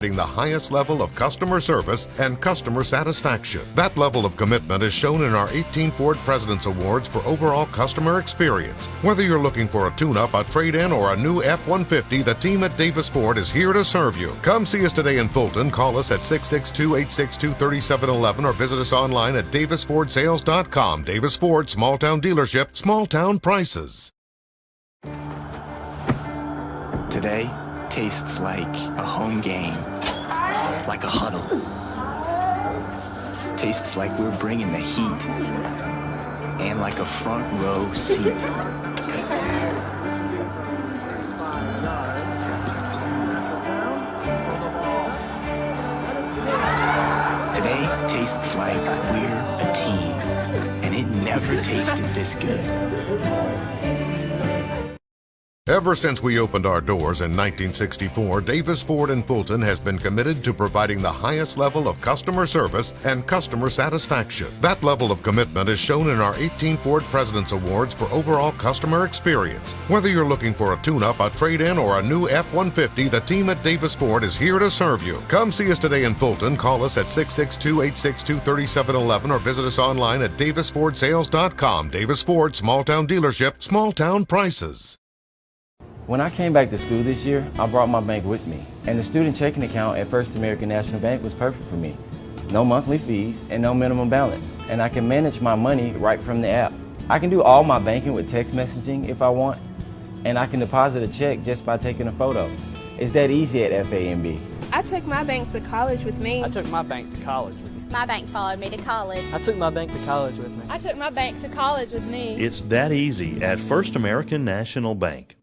the highest level of customer service and customer satisfaction. That level of commitment is shown in our 18 Ford President's Awards for overall customer experience. Whether you're looking for a tune-up, a trade-in, or a new F-150, the team at Davis Ford is here to serve you. Come see us today in Fulton. Call us at 662-862-3711 or visit us online at davisfordsales.com. Davis Ford, small-town dealership, small-town prices. Today tastes like a home game, like a huddle. Tastes like we're bringing the heat, and like a front row seat. Today tastes like we're a team, and it never tasted this good. Ever since we opened our doors in 1964, Davis Ford in Fulton has been committed to providing the highest level of customer service and customer satisfaction. That level of commitment is shown in our 18 Ford President's Awards for overall customer experience. Whether you're looking for a tune-up, a trade-in, or a new F-150, the team at Davis Ford is here to serve you. Come see us today in Fulton. Call us at 662-862-3711 or visit us online at davisfordsales.com. Davis Ford, small-town dealership, small-town prices. When I came back to school this year, I brought my bank with me, and the student checking account at First American National Bank was perfect for me. No monthly fees and no minimum balance, and I can manage my money right from the app. I can do all my banking with text messaging if I want, and I can deposit a check just by taking a photo. It's that easy at FAMB. I took my bank to college with me. I took my bank to college with me. My bank followed me to college. I took my bank to college with me. I took my bank to college with me. It's that easy at First American National Bank.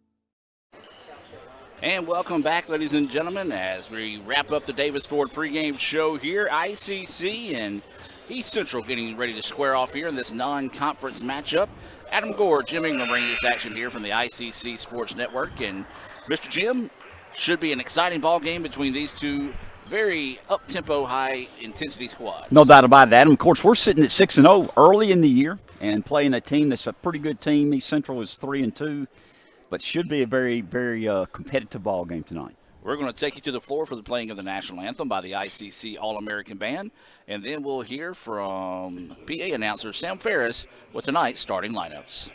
And welcome back, ladies and gentlemen, as we wrap up the Davis Ford pregame show here. ICC and East Central getting ready to square off here in this non-conference matchup. Adam Gore, Jim Ingram bringing this action here from the ICC Sports Network. And Mr. Jim, should be an exciting ball game between these two very up-tempo, high-intensity squads. No doubt about it, Adam. Of course, we're sitting at 6-0 early in the year and playing a team that's a pretty good team. East Central is 3-2. But should be a very, very competitive ball game tonight. We're going to take you to the floor for the playing of the national anthem by the ICC All-American Band, and then we'll hear from PA announcer Sam Ferris with tonight's starting lineups.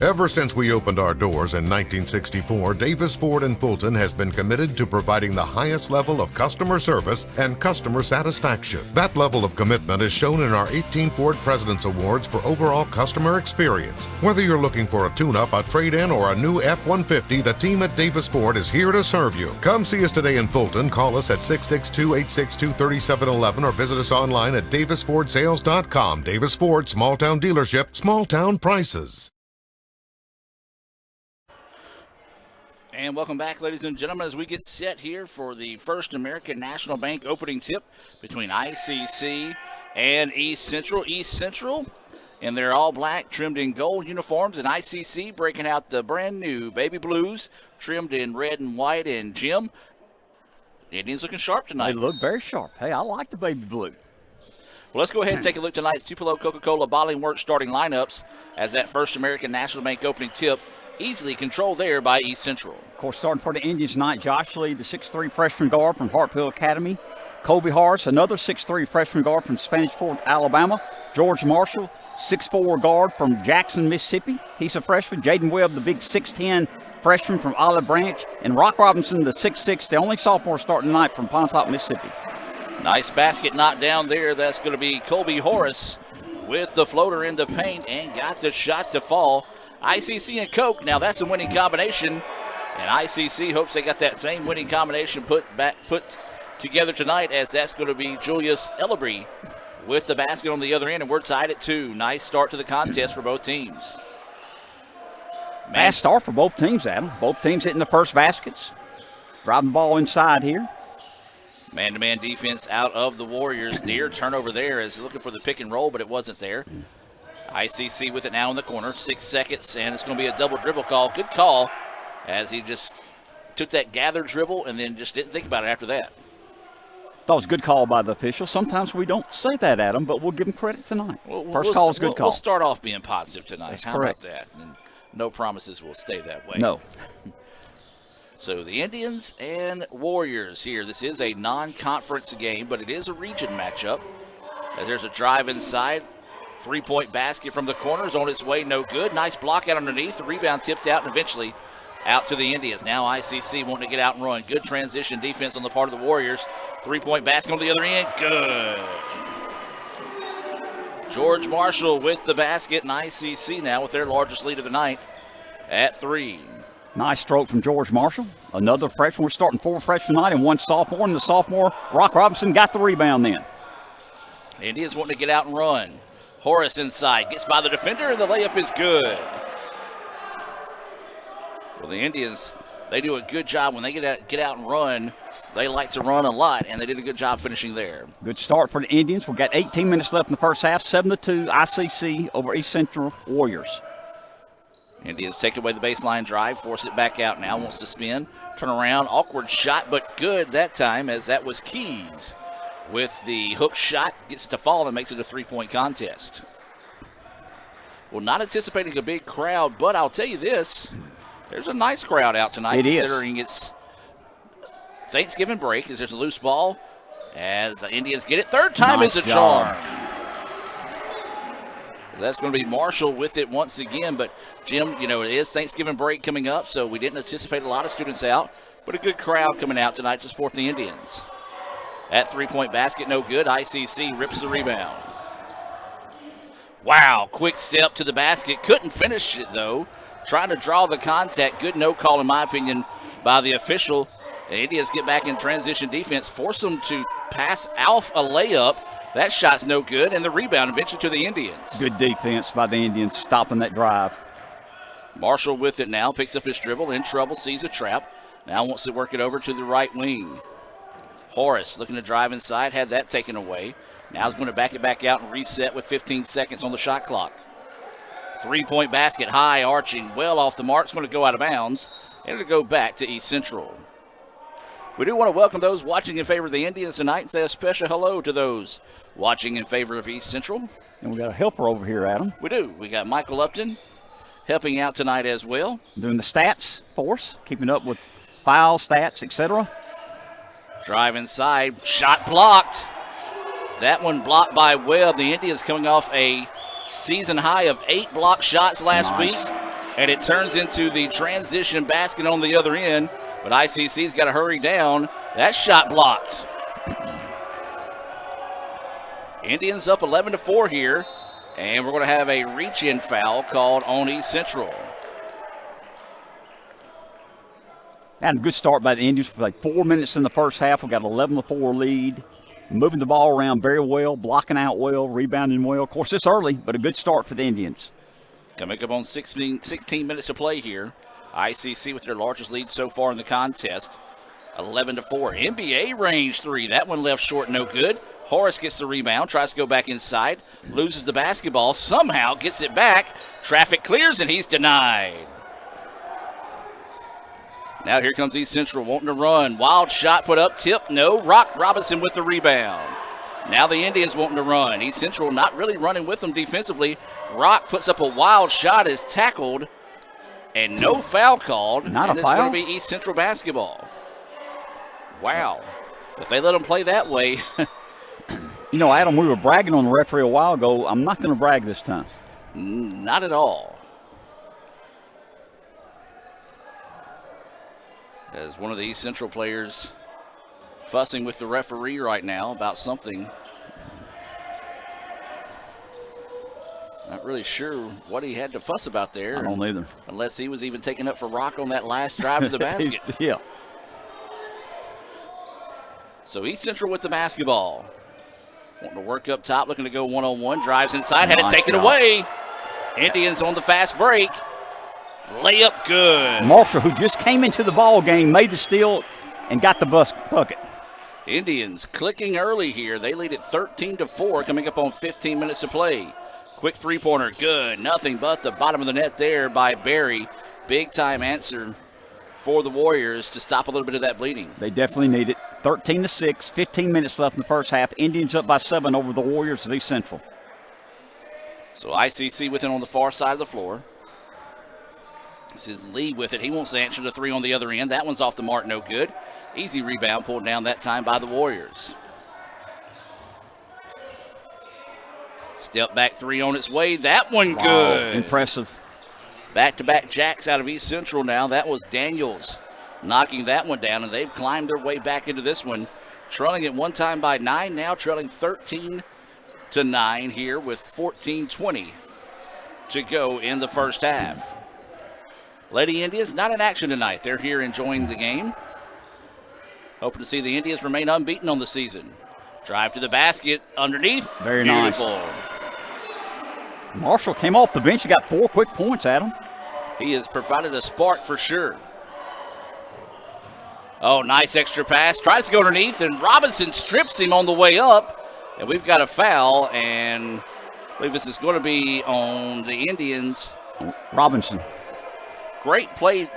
Ever since we opened our doors in 1964, Davis Ford in Fulton has been committed to providing the highest level of customer service and customer satisfaction. That level of commitment is shown in our 18 Ford President's Awards for overall customer experience. Whether you're looking for a tune-up, a trade-in, or a new F-150, the team at Davis Ford is here to serve you. Come see us today in Fulton. Call us at 662-862-3711 or visit us online at davisfordsales.com. Davis Ford, small-town dealership, small-town prices. And welcome back, ladies and gentlemen, as we get set here for the First American National Bank opening tip between ICC and East Central. East Central in their all-black, trimmed in gold uniforms, and ICC breaking out the brand-new baby blues, trimmed in red and white. And, Jim, the Indians looking sharp tonight. They look very sharp. Hey, I like the baby blue. Well, let's go ahead and take a look at tonight's Tupelo Coca-Cola Bottling Works starting lineups as that First American National Bank opening tip easily controlled there by East Central. Of course, starting for the Indians tonight, Josh Lee, the 6'3 freshman guard from Hartfield Academy. Colby Harris, another 6'3 freshman guard from Spanish Fort, Alabama. George Marshall, 6'4 guard from Jackson, Mississippi. He's a freshman. Jaden Webb, the big 6'10 freshman from Olive Branch. And Rock Robinson, the 6'6, the only sophomore starting tonight from Pontotoc, Mississippi. Nice basket knocked down there. That's going to be Colby Harris with the floater in the paint and got the shot to fall. ICC and Coke, now that's a winning combination, and ICC hopes they got that same winning combination put together tonight, as that's going to be Julius Ellabry with the basket on the other end, and we're tied at 2. Nice start to the contest for both teams. Fast start for both teams, Adam. Both teams hitting the first baskets. Driving the ball inside here. Man-to-man defense out of the Warriors. Near turnover there is looking for the pick and roll, but it wasn't there. ICC with it now in the corner, 6 seconds, and it's going to be a double dribble call. Good call, as he just took that gathered dribble and then just didn't think about it after that. That was a good call by the official. Sometimes we don't say that, Adam, but we'll give him credit tonight. First call is a good call. We'll start off being positive tonight. That's How correct. about that? And no promises will stay that way. No. So the Indians and Warriors here. This is a non-conference game, but it is a region matchup. As there's a drive inside. 3-point basket from the corner is on its way, no good. Nice block out underneath. The rebound tipped out and eventually out to the Indians. Now ICC wanting to get out and run. Good transition defense on the part of the Warriors. 3-point basket on the other end. Good. George Marshall with the basket, and ICC now with their largest lead of the night at 3. Nice stroke from George Marshall. Another freshman. We're starting 4 freshmen tonight and 1 sophomore. And the sophomore, Rock Robinson, got the rebound then. Indians wanting to get out and run. Horace inside, gets by the defender, and the layup is good. Well, the Indians, they do a good job when they get out and run. They like to run a lot, and they did a good job finishing there. Good start for the Indians. We've got 18 minutes left in the first half. 7-2 ICC over East Central Warriors. Indians take away the baseline drive, force it back out now, wants to spin, turn around, awkward shot, but good that time, as that was Keys. With the hook shot, gets to fall and makes it a 3-point contest. Well, not anticipating a big crowd, but I'll tell you this, there's a nice crowd out tonight. Considering it's Thanksgiving break, as there's a loose ball, as the Indians get it. Third time is a charm. That's going to be Marshall with it once again, but Jim, it is Thanksgiving break coming up, so we didn't anticipate a lot of students out, but a good crowd coming out tonight to support the Indians. That 3-point basket, no good. ICC rips the rebound. Wow, quick step to the basket. Couldn't finish it, though. Trying to draw the contact. Good no call, in my opinion, by the official. The Indians get back in transition defense, force them to pass off a layup. That shot's no good, and the rebound eventually to the Indians. Good defense by the Indians, stopping that drive. Marshall with it now, picks up his dribble, in trouble, sees a trap. Now wants to work it over to the right wing. Horace looking to drive inside, had that taken away. Now he's going to back it back out and reset with 15 seconds on the shot clock. 3-point basket, high, arching, well off the mark. It's going to go out of bounds, and it'll go back to East Central. We do want to welcome those watching in favor of the Indians tonight and say a special hello to those watching in favor of East Central. And we got a helper over here, Adam. We do. We got Michael Upton helping out tonight as well. Doing the stats for us, keeping up with foul stats, etc. Drive inside, shot blocked. That one blocked by Webb. The Indians coming off a season high of 8 blocked shots last week. and it turns into the transition basket on the other end, but ICC's got to hurry down. That shot blocked. Indians up 11-4 here, and we're going to have a reach-in foul called on East Central. Had a good start by the Indians for like 4 minutes in the first half. We got an 11-4 lead. Moving the ball around very well, blocking out well, rebounding well. Of course, it's early, but a good start for the Indians. Coming up on 16 minutes to play here. ICC with their largest lead so far in the contest. 11-4. NBA range three. That one left short, no good. Horace gets the rebound, tries to go back inside, loses the basketball, somehow gets it back. Traffic clears, and he's denied. Now here comes East Central wanting to run. Wild shot put up, tip, no. Rock Robinson with the rebound. Now the Indians wanting to run. East Central not really running with them defensively. Rock puts up a wild shot, is tackled, and no foul called. Not and a it's foul? going to be East Central basketball. Wow. If they let them play that way. You know, Adam, we were bragging on the referee a while ago. I'm not going to brag this time. Not at all. As one of the East Central players fussing with the referee right now about something. Not really sure what he had to fuss about there. I don't either. Unless he was even taking up for Rock on that last drive to the basket. Yeah. So East Central with the basketball. Wanting to work up top, looking to go one-on-one. Drives inside, had it taken away. Indians on the fast break. Layup good. Marshall, who just came into the ball game, made the steal and got the bucket. Indians clicking early here. They lead at 13-4, coming up on 15 minutes to play. Quick three-pointer, good. Nothing but the bottom of the net there by Barry. Big-time answer for the Warriors to stop a little bit of that bleeding. They definitely need it. 13-6, 15 minutes left in the first half. Indians up by 7 over the Warriors of East Central. So ICC with it on the far side of the floor. This is Lee with it. He wants to answer the three on the other end. That one's off the mark, no good. Easy rebound pulled down that time by the Warriors. Step back three on its way. That one good. Impressive. Back-to-back jacks out of East Central now. That was Daniels knocking that one down, and they've climbed their way back into this one. Trailing at one time by 9, now trailing 13-9 here with 14:20 to go in the first half. Lady Indians not in action tonight. They're here enjoying the game. Hoping to see the Indians remain unbeaten on the season. Drive to the basket underneath. Very Beautiful. nice. Marshall came off the bench. He got 4 quick points, Adam. He has provided a spark for sure. Oh, nice extra pass. Tries to go underneath, and Robinson strips him on the way up. And we've got a foul, and I believe this is going to be on the Indians. Robinson. Great play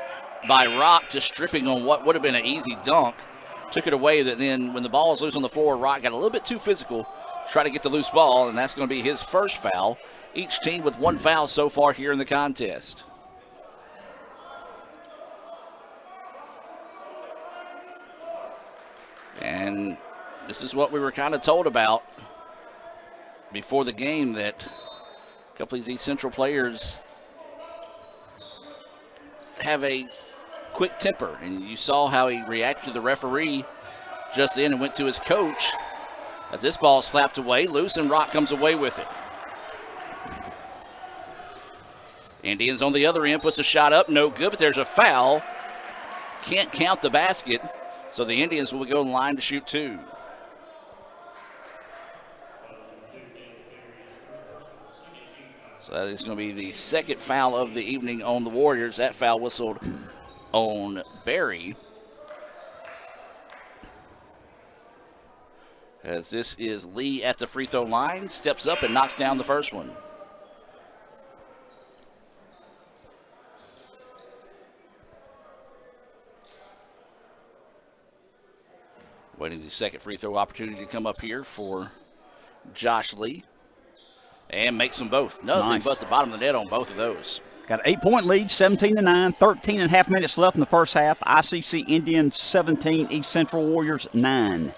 by Rock, just stripping on what would have been an easy dunk. Took it away, that then when the ball was loose on the floor, Rock got a little bit too physical, try to get the loose ball, and that's going to be his first foul. Each team with 1 foul so far here in the contest. And this is what we were kind of told about before the game, that a couple of these East Central players have a quick temper, and you saw how he reacted to the referee just then and went to his coach as this ball slapped away loose, and Rock comes away with it. Indians on the other end puts a shot up, no good, but there's a foul. Can't count the basket, so the Indians will go in line to shoot 2. So that is going to be the second foul of the evening on the Warriors. That foul whistled on Barry. As this is Lee at the free throw line, steps up and knocks down the first one. Waiting the second free throw opportunity to come up here for Josh Lee. And makes them both. Nothing Nice. but the bottom of the net on both of those. Got an 8-point lead, 17-9, 13 and a half minutes left in the first half. ICC Indians 17, East Central Warriors 9.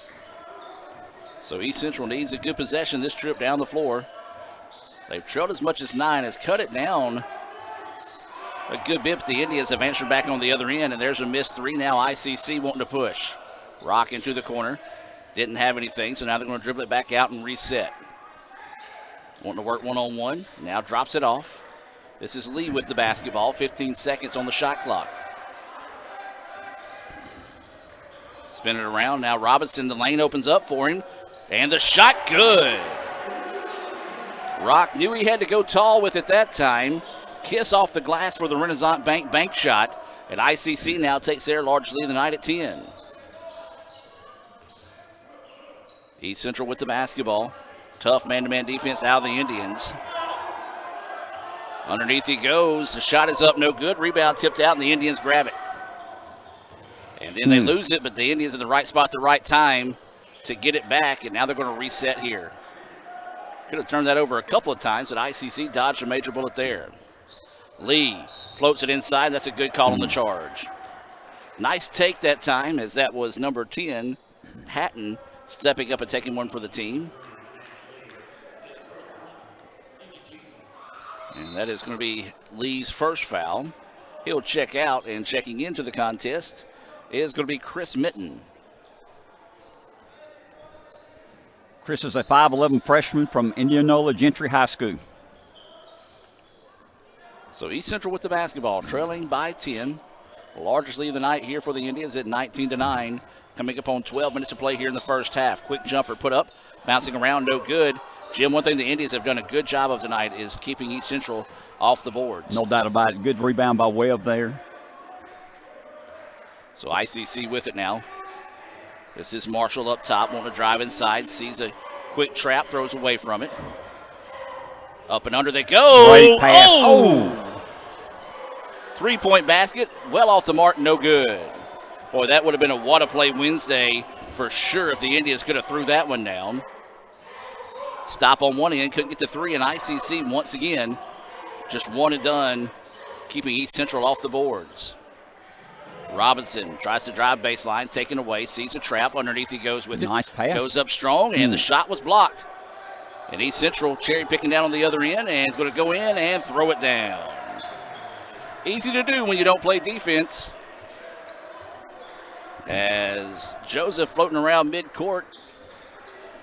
So East Central needs a good possession this trip down the floor. They've trailed as much as 9, has cut it down a good bit, but the Indians have answered back on the other end, and there's a missed three now. ICC wanting to push. Rock into the corner. Didn't have anything, so now they're going to dribble it back out and reset. Wanting to work one-on-one. Now drops it off. This is Lee with the basketball. 15 seconds on the shot clock. Spin it around. Now Robinson, the lane opens up for him. And the shot good. Rock knew he had to go tall with it that time. Kiss off the glass for the Renaissance bank shot. And ICC now takes their largest lead of the night at 10. East Central with the basketball. Tough man-to-man defense out of the Indians. Underneath he goes. The shot is up, no good. Rebound tipped out, and the Indians grab it. And then they lose it, but the Indians in the right spot at the right time to get it back, and now they're going to reset here. Could have turned that over a couple of times, but ICC dodged a major bullet there. Lee floats it inside. That's a good call on the charge. Nice take that time, as that was number 10, Hatton, stepping up and taking one for the team. And that is going to be Lee's first foul. He'll check out, and checking into the contest is going to be Chris Mitten. Chris is a 5'11 freshman from Indianola Gentry High School. So East Central with the basketball, trailing by 10. The largest lead of the night here for the Indians at 19-9. Coming up on 12 minutes to play here in the first half. Quick jumper put up, bouncing around, no good. Jim, one thing the Indians have done a good job of tonight is keeping East Central off the boards. No doubt about it. Good rebound by Webb there. So ICC with it now. This is Marshall up top, wanting to drive inside. Sees a quick trap, throws away from it. Up and under they go. Great pass. Oh! 3-point basket, well off the mark, no good. Boy, that would have been a what a play Wednesday for sure if the Indians could have threw that one down. Stop on one end, couldn't get the three, and ICC once again just one and done, keeping East Central off the boards. Robinson tries to drive baseline, taken away, sees a trap, underneath he goes with it. Nice pass. Goes up strong, and the shot was blocked. And East Central cherry picking down on the other end, and is going to go in and throw it down. Easy to do when you don't play defense. As Joseph floating around midcourt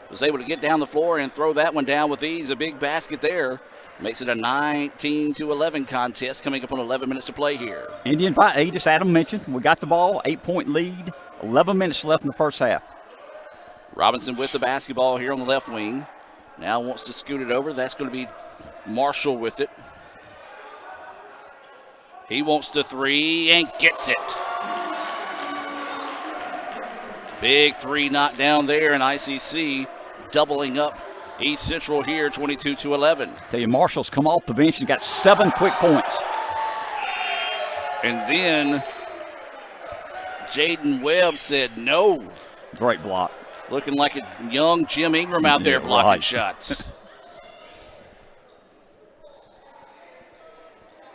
was able to get down the floor and throw that one down with ease. A big basket there. Makes it a 19-11 contest coming up on 11 minutes to play here. Indian by 8, as Adam mentioned. We got the ball, 8-point lead, 11 minutes left in the first half. Robinson with the basketball here on the left wing. Now wants to scoot it over. That's going to be Marshall with it. He wants the three and gets it. Big three knocked down there, and ICC doubling up East Central here, 22-11. Tell you, Marshall's come off the bench and got 7 quick points. And then Jaden Webb said no. Great block. Looking like a young Jim Ingram out there blocking right. shots.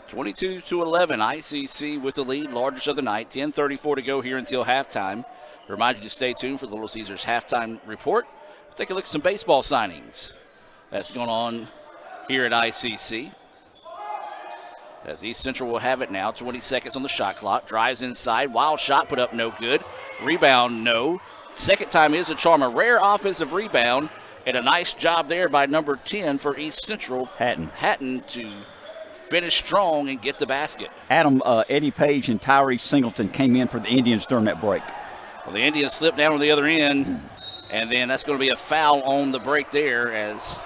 22-11, ICC with the lead, largest of the night. 10:34 to go here until halftime. Remind you to stay tuned for the Little Caesars halftime report. Take a look at some baseball signings that's going on here at ICC. As East Central will have it now, 20 seconds on the shot clock. Drives inside, wild shot put up, no good. Rebound, no. Second time is a charm, a rare offensive rebound, and a nice job there by number 10 for East Central. Hatton to finish strong and get the basket. Adam, Eddie Page and Tyree Singleton came in for the Indians during that break. Well, the Indians slipped down on the other end, and then that's going to be a foul on the break there as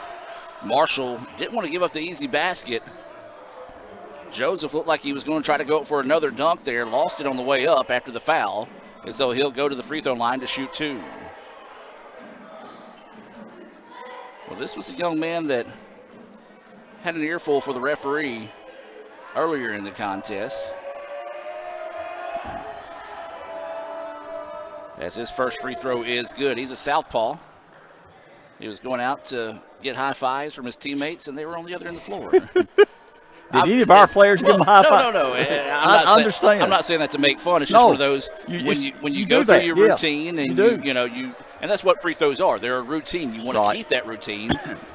Marshall didn't want to give up the easy basket. Joseph looked like he was going to try to go up for another dunk there, lost it on the way up after the foul, and so he'll go to the free throw line to shoot 2. Well, this was a young man that had an earful for the referee earlier in the contest. As his first free throw is good. He's a southpaw. He was going out to get high fives from his teammates, and they were on the other end of the floor. Did any of our players give him a high five? No. I understand. I'm not saying that to make fun. It's just one of those when you go through your routine and and that's what free throws are. They're a routine. You want to keep that routine,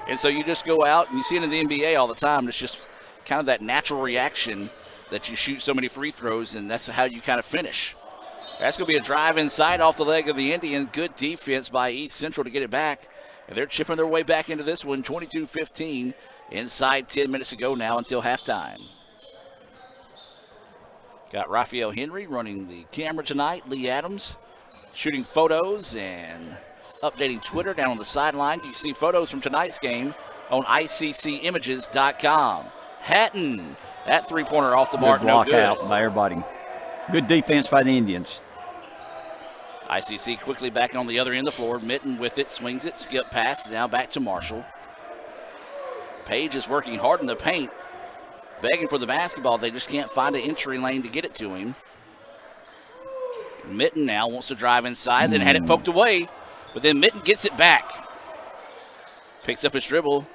and so you just go out and you see it in the NBA all the time. It's just kind of that natural reaction that you shoot so many free throws, and that's how you kind of finish. That's going to be a drive inside off the leg of the Indian. Good defense by East Central to get it back. And they're chipping their way back into this one, 22-15, inside 10 minutes to go now until halftime. Got Raphael Henry running the camera tonight. Lee Adams shooting photos and updating Twitter down on the sideline. You can see photos from tonight's game on ICCimages.com. Hatton, that three-pointer off the mark, no good. Good block out by everybody. Good defense by the Indians. ICC quickly back on the other end of the floor. Mitten with it, swings it, skip pass, now back to Marshall. Page is working hard in the paint, begging for the basketball. They just can't find an entry lane to get it to him. Mitten now wants to drive inside, then had it poked away, but then Mitten gets it back. Picks up his dribble.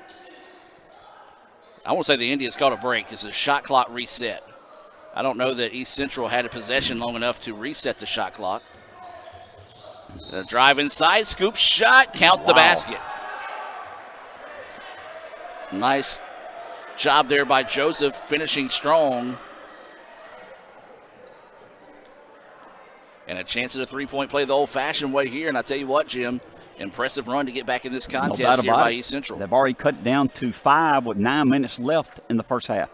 I won't say the Indians caught a break. It's a shot clock reset. I don't know that East Central had a possession long enough to reset the shot clock. The drive inside, scoop shot, count the basket. Nice job there by Joseph, finishing strong. And a chance at a three-point play the old-fashioned way here. And I tell you what, Jim, impressive run to get back in this contest here by East Central. They've already cut down to 5 with 9 minutes left in the first half.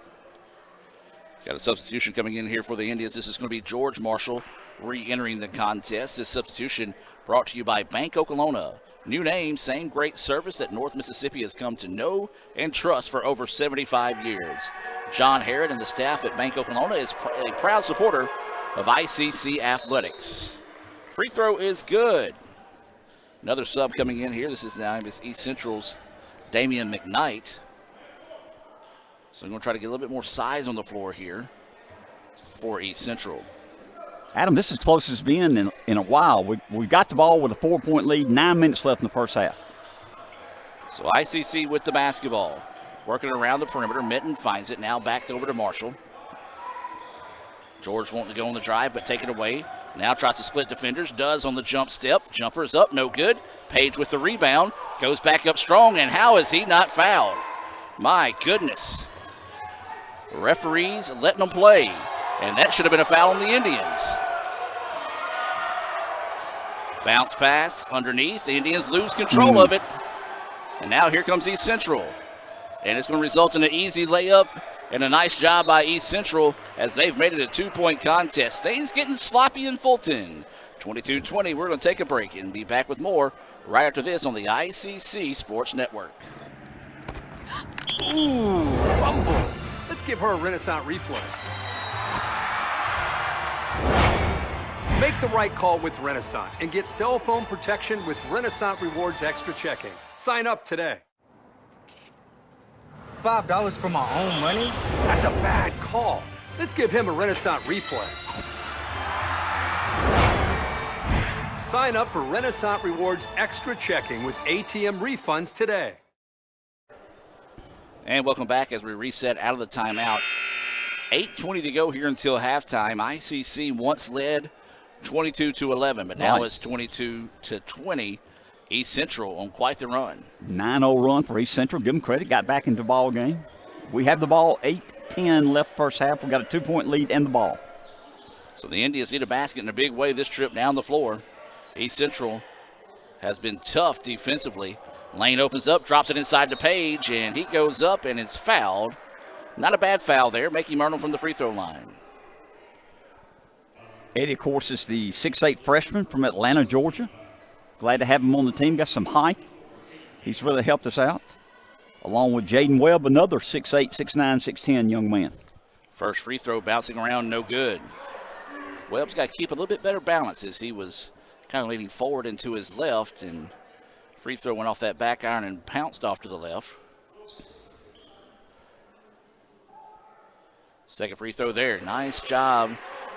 Got a substitution coming in here for the Indians. This is going to be George Marshall re-entering the contest. This substitution brought to you by Bank Oklahoma. New name, same great service that North Mississippi has come to know and trust for over 75 years. John Harrod and the staff at Bank Oklahoma is a proud supporter of ICC athletics. Free throw is good. Another sub coming in here. This is now East Central's Damian McKnight. So I'm going to try to get a little bit more size on the floor here for East Central. Adam, this is close as it's been in a while. We got the ball with a 4-point lead, 9 minutes left in the first half. So ICC with the basketball. Working around the perimeter. Mitten finds it now back over to Marshall. George wanting to go on the drive, but take it away. Now tries to split defenders. Does on the jump step. Jumper's up, no good. Page with the rebound. Goes back up strong, and how is he not fouled? My goodness. Referees letting them play, and that should have been a foul on the Indians. Bounce pass underneath. The Indians lose control of it. And now here comes East Central. And it's going to result in an easy layup and a nice job by East Central as they've made it a 2-point contest. Things getting sloppy in Fulton. 22-20. We're going to take a break and be back with more right after this on the ICC Sports Network. Ooh, fumble. Let's give her a Renaissance replay. Make the right call with Renaissance and get cell phone protection with Renaissance Rewards Extra Checking. Sign up today. $5 for my own money? That's a bad call. Let's give him a Renaissance replay. Sign up for Renaissance Rewards Extra Checking with ATM refunds today. And welcome back as we reset out of the timeout. 8:20 to go here until halftime. ICC once led 22-11, but now it's 22-20. East Central on quite the run. 9-0 run for East Central. Give them credit. Got back into the ball game. We have the ball. 8-10 left first half. We got a 2-point lead and the ball. So the Indians need a basket in a big way this trip down the floor. East Central has been tough defensively. Lane opens up, drops it inside to Page, and he goes up and is fouled. Not a bad foul there, making Myrtle from the free throw line. Eddie, of course, is the 6'8 freshman from Atlanta, Georgia. Glad to have him on the team. Got some height. He's really helped us out. Along with Jaden Webb, another 6'8", 6'9", 6'10 young man. First free throw bouncing around, no good. Webb's got to keep a little bit better balance as he was kind of leaning forward into his left, and free throw went off that back iron and pounced off to the left. Second free throw there. Nice job.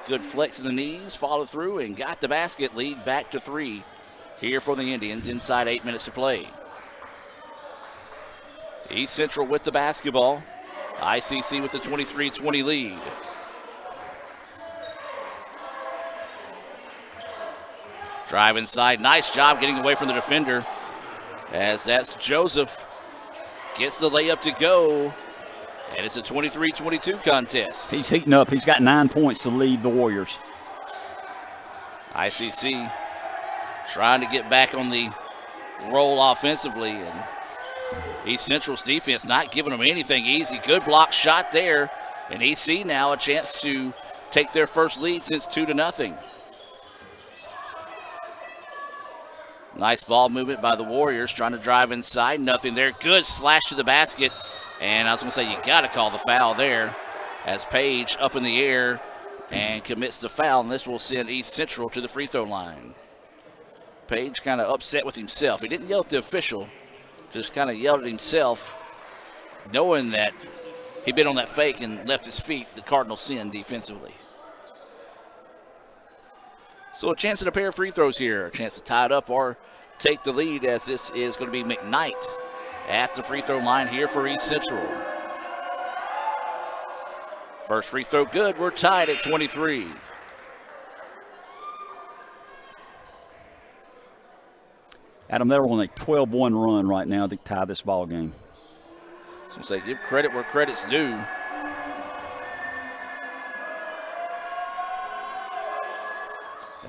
Good flex of the knees, follow through, and got the basket. Lead back to 3 here for the Indians inside 8 minutes to play. East Central with the basketball. ICC with the 23-20 lead. Drive inside. Nice job getting away from the defender as that's Joseph. Gets the layup to go. And it's a 23-22 contest. He's heating up. He's got 9 points to lead the Warriors. ICC trying to get back on the roll offensively, and East Central's defense not giving them anything easy. Good block shot there, and EC now a chance to take their first lead since 2-0. Nice ball movement by the Warriors, trying to drive inside. Nothing there. Good slash to the basket. And I was going to say, you got to call the foul there as Page up in the air and commits the foul, and this will send East Central to the free throw line. Page kind of upset with himself. He didn't yell at the official, just kind of yelled at himself, knowing that he'd been on that fake and left his feet. The Cardinals sin defensively. So a chance at a pair of free throws here, a chance to tie it up or take the lead, as this is going to be McKnight at the free throw line here for East Central. First free throw good. We're tied at 23. Adam, they're on a 12-1 run right now to tie this ball game. So say give credit where credit's due.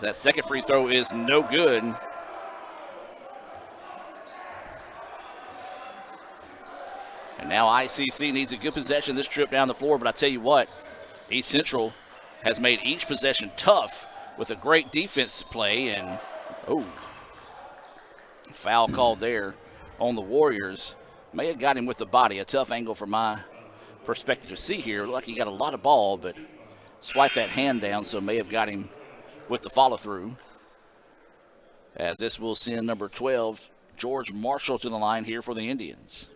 That second free throw is no good. And now ICC needs a good possession this trip down the floor, but I tell you what, East Central has made each possession tough with a great defense play, and foul called there on the Warriors. May have got him with the body. A tough angle from my perspective to see here. Looked like he got a lot of ball, but swiped that hand down, so may have got him with the follow-through. As this will send number 12, George Marshall, to the line here for the Indians.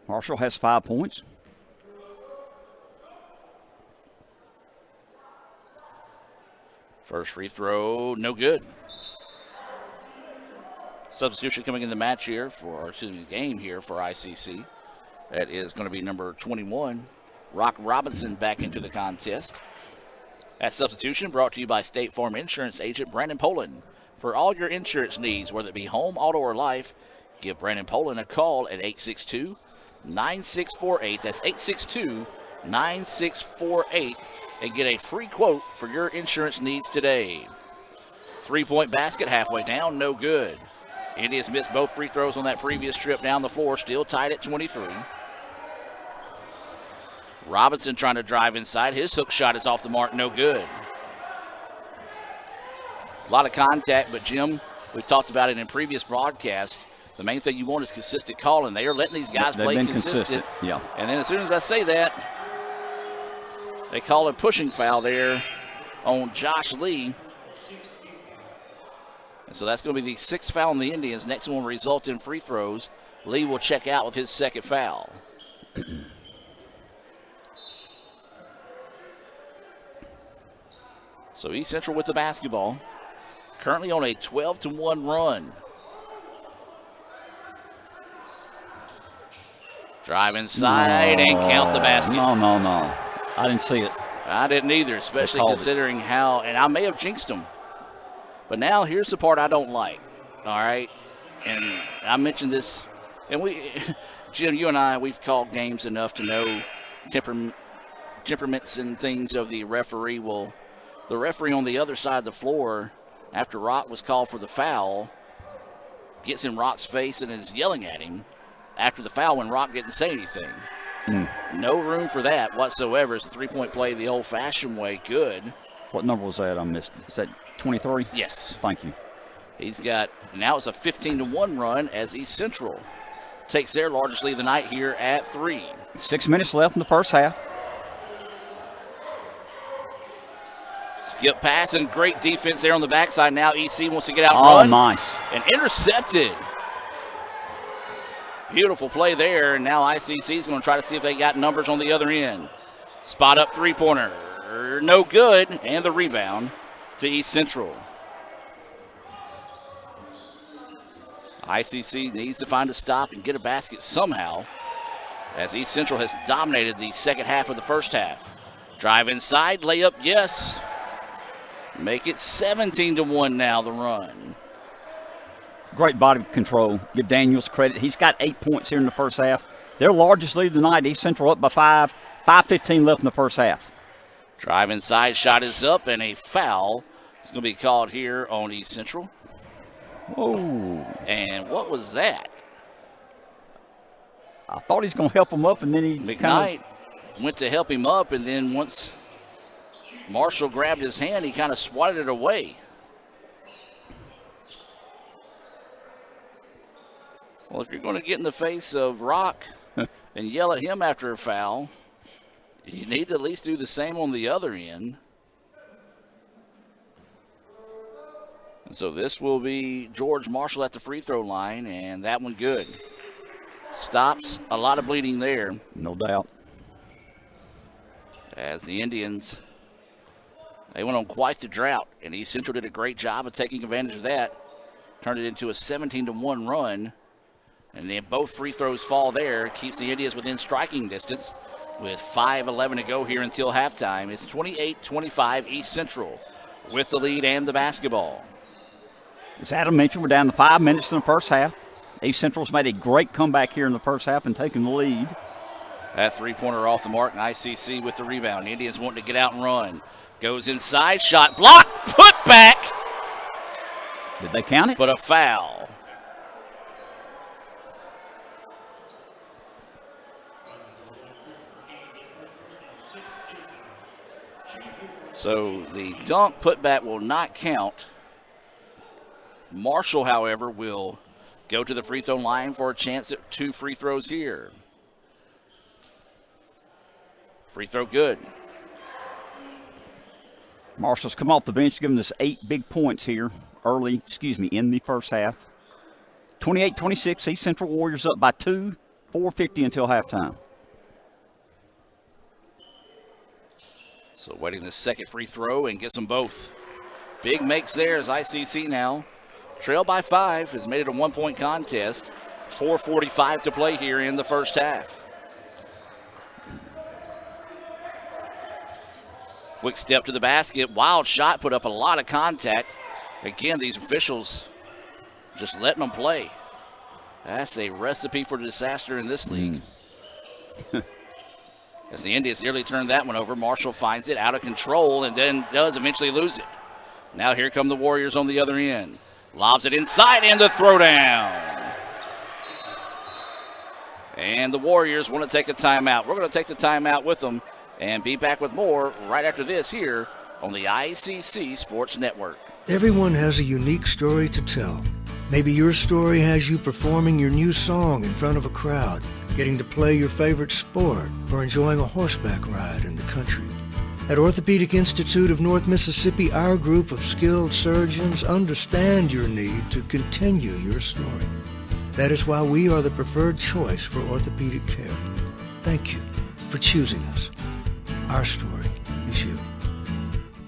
Marshall has 5 points. First free throw, no good. Substitution coming in the match here game here for ICC. That is going to be number 21, Rock Robinson, back into the contest. That substitution brought to you by State Farm Insurance agent Brandon Poland. For all your insurance needs, whether it be home, auto, or life, give Brandon Poland a call at 862-9648. That's 862-9648, and get a free quote for your insurance needs today. Three-point basket halfway down, no good. Indians missed both free throws on that previous trip down the floor, still tied at 23. Robinson trying to drive inside. His hook shot is off the mark, no good. A lot of contact, but Jim, we've talked about it in previous broadcasts. The main thing you want is consistent calling. They are letting these guys play consistent. Yeah. And then as soon as I say that, they call a pushing foul there on Josh Lee. And so that's going to be the sixth foul on the Indians. Next one will result in free throws. Lee will check out with his second foul. So East Central with the basketball. Currently on a 12-1 run. Drive inside and count the basket. No. I didn't see it. I didn't either, especially considering how, and I may have jinxed them. But now here's the part I don't like, all right? And I mentioned this, and Jim, you and I, we've called games enough to know temperaments and things of the referee. Well, the referee on the other side of the floor, after Rock was called for the foul, gets in Rock's face and is yelling at him after the foul when Rock didn't say anything. No room for that whatsoever. It's a three-point play the old-fashioned way. Good. What number was that I missed? Is that 23? Yes. Thank you. He's got, now it's a 15-1 run as East Central takes their largest lead of the night here at 3. 6 minutes left in the first half. Skip pass and great defense there on the backside. Now EC wants to get out and run. run. Nice. And intercepted. Beautiful play there. And now ICC is going to try to see if they got numbers on the other end. Spot up three-pointer. No good. And the rebound to East Central. ICC needs to find a stop and get a basket somehow, as East Central has dominated the second half of the first half. Drive inside, layup, yes. Make it 17-1 now, the run. Great body control. Give Daniels credit. He's got 8 points here in the first half. Their largest lead tonight, East Central up by 5. 5:15 left in the first half. Drive inside, shot is up, and a foul is going to be called here on East Central. Whoa. And what was that? I thought he was going to help him up, and then he McKnight went to help him up, and then once Marshall grabbed his hand, he kind of swatted it away. Well, if you're going to get in the face of Rock and yell at him after a foul, you need to at least do the same on the other end. And so this will be George Marshall at the free throw line, and that one good. Stops a lot of bleeding there. No doubt. As the Indians, they went on quite the drought, and East Central did a great job of taking advantage of that. Turned it into a 17-1 run, and then both free throws fall there. Keeps the Indians within striking distance with 5:11 to go here until halftime. It's 28-25 East Central with the lead and the basketball. As Adam mentioned, we're down to 5 minutes in the first half. East Central's made a great comeback here in the first half and taken the lead. That three-pointer off the mark, and ICC with the rebound. The Indians wanting to get out and run. Goes inside, shot blocked, put back. Did they count it? But a foul. So the dunk putback will not count. Marshall, however, will go to the free throw line for a chance at 2 free throws here. Free throw good. Marshall's come off the bench, giving us 8 big points here in the first half. 28-26, East Central Warriors up by 2, 4:50 until halftime. So waiting the second free throw and gets them both. Big makes there as ICC now. Trail by 5 has made it a 1-point contest. 4:45 to play here in the first half. Quick step to the basket. Wild shot, put up a lot of contact. Again, these officials just letting them play. That's a recipe for disaster in this league. As the Indians nearly turned that one over, Marshall finds it out of control and then does eventually lose it. Now here come the Warriors on the other end. Lobs it inside and the throwdown. And the Warriors want to take a timeout. We're going to take the timeout with them and be back with more right after this here on the ICC Sports Network. Everyone has a unique story to tell. Maybe your story has you performing your new song in front of a crowd, getting to play your favorite sport, or enjoying a horseback ride in the country. At Orthopedic Institute of North Mississippi, our group of skilled surgeons understand your need to continue your story. That is why we are the preferred choice for orthopedic care. Thank you for choosing us. Our story is you.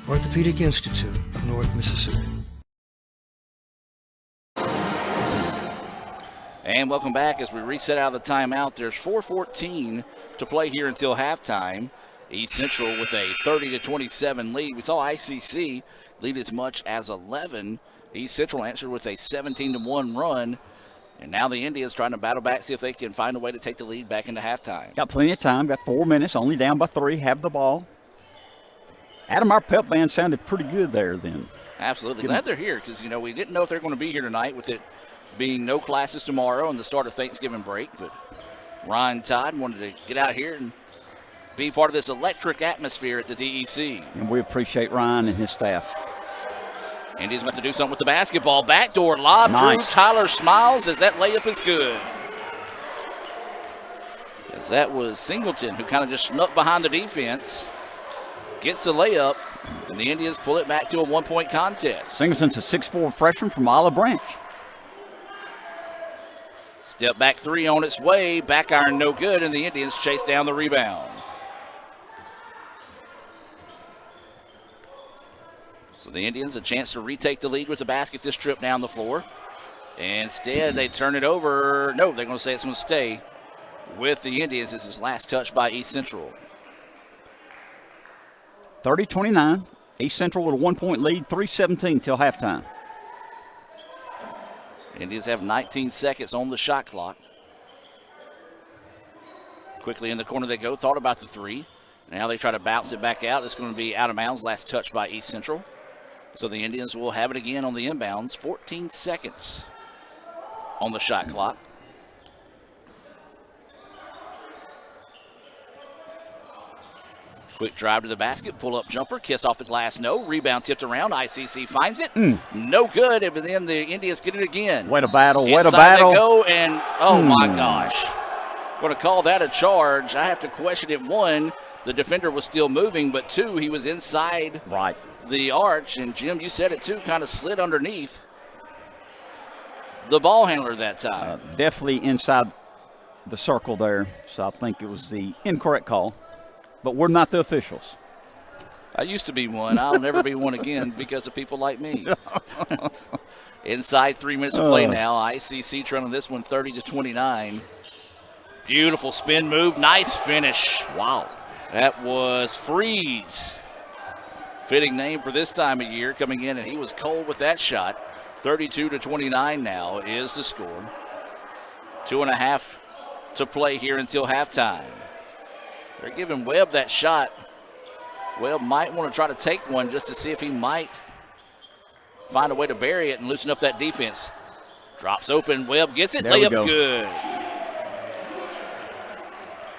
Orthopedic Institute of North Mississippi. And welcome back as we reset out of the timeout. There's 4:14 to play here until halftime. East Central with a 30-27 lead. We saw ICC lead as much as 11. East Central answered with a 17-1 run. And now the Indians trying to battle back, see if they can find a way to take the lead back into halftime. Got plenty of time, got 4 minutes, only down by 3, have the ball. Adam, our pep band sounded pretty good there then. Absolutely. Glad they're here because, we didn't know if they're going to be here tonight with it being no classes tomorrow and the start of Thanksgiving break. But Ryan Todd wanted to get out here and be part of this electric atmosphere at the DEC. And we appreciate Ryan and his staff. Indians about to do something with the basketball. Backdoor lob. Nice. Drew Tyler smiles as that layup is good. As that was Singleton who kind of just snuck behind the defense. Gets the layup, and the Indians pull it back to a 1-point contest. Singleton's a 6'4 freshman from Olive Branch. Step back 3 on its way. Back iron no good, and the Indians chase down the rebound. So the Indians a chance to retake the lead with the basket this trip down the floor. Instead, they turn it over. No, they're going to say it's going to stay with the Indians. This is last touch by East Central. 30-29. East Central with a 1-point lead, 3:17 till halftime. Indians have 19 seconds on the shot clock. Quickly in the corner they go, thought about the three. Now they try to bounce it back out. It's going to be out of bounds, last touch by East Central. So the Indians will have it again on the inbounds. 14 seconds on the shot clock. Quick drive to the basket, pull-up jumper, kiss off the glass, no. Rebound tipped around, ICC finds it. No good, but then the Indians get it again. Way to battle, way to Inside battle. They go, and oh my gosh. Going to call that a charge. I have to question it. One, the defender was still moving, but two, he was inside the arch. And Jim, you said it too, kind of slid underneath the ball handler that time. Definitely inside the circle there, so I think it was the incorrect call. But we're not the officials. I used to be one. I'll never be one again because of people like me. Inside 3 minutes of play now. ICC trailing this one 30-29. Beautiful spin move. Nice finish. Wow. That was Freeze. Fitting name for this time of year coming in, and he was cold with that shot. 32-29 now is the score. 2.5 to play here until halftime. They're giving Webb that shot. Webb might want to try to take one just to see if he might find a way to bury it and loosen up that defense. Drops open. Webb gets it. Layup good.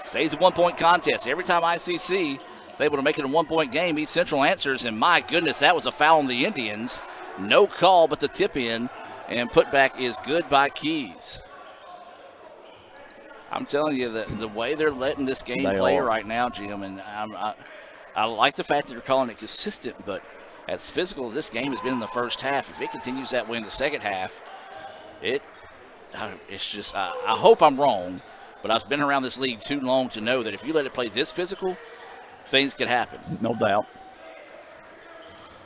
Stays a one-point contest. Every time ICC is able to make it a one-point game, East Central answers, and my goodness, that was a foul on the Indians. No call but the tip in, and putback is good by Keys. I'm telling you, the way they're letting this game play right now, Jim, and I like the fact that they're calling it consistent, but as physical as this game has been in the first half, if it continues that way in the second half, it's just, I hope I'm wrong, but I've been around this league too long to know that if you let it play this physical, things could happen. No doubt.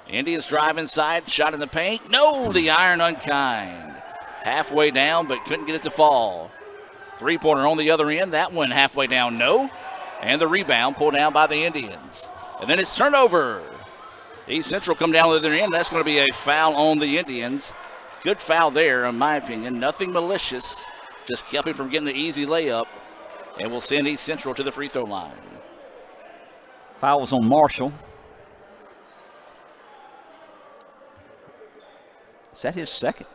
Indians drive inside, shot in the paint. No, the iron unkind. Halfway down, but couldn't get it to fall. Three-pointer on the other end. That one halfway down, no. And the rebound pulled down by the Indians. And then it's turnover. East Central come down the other end. That's going to be a foul on the Indians. Good foul there, in my opinion. Nothing malicious. Just kept him from getting the easy layup. And we'll send East Central to the free throw line. Foul was on Marshall. Is that his second?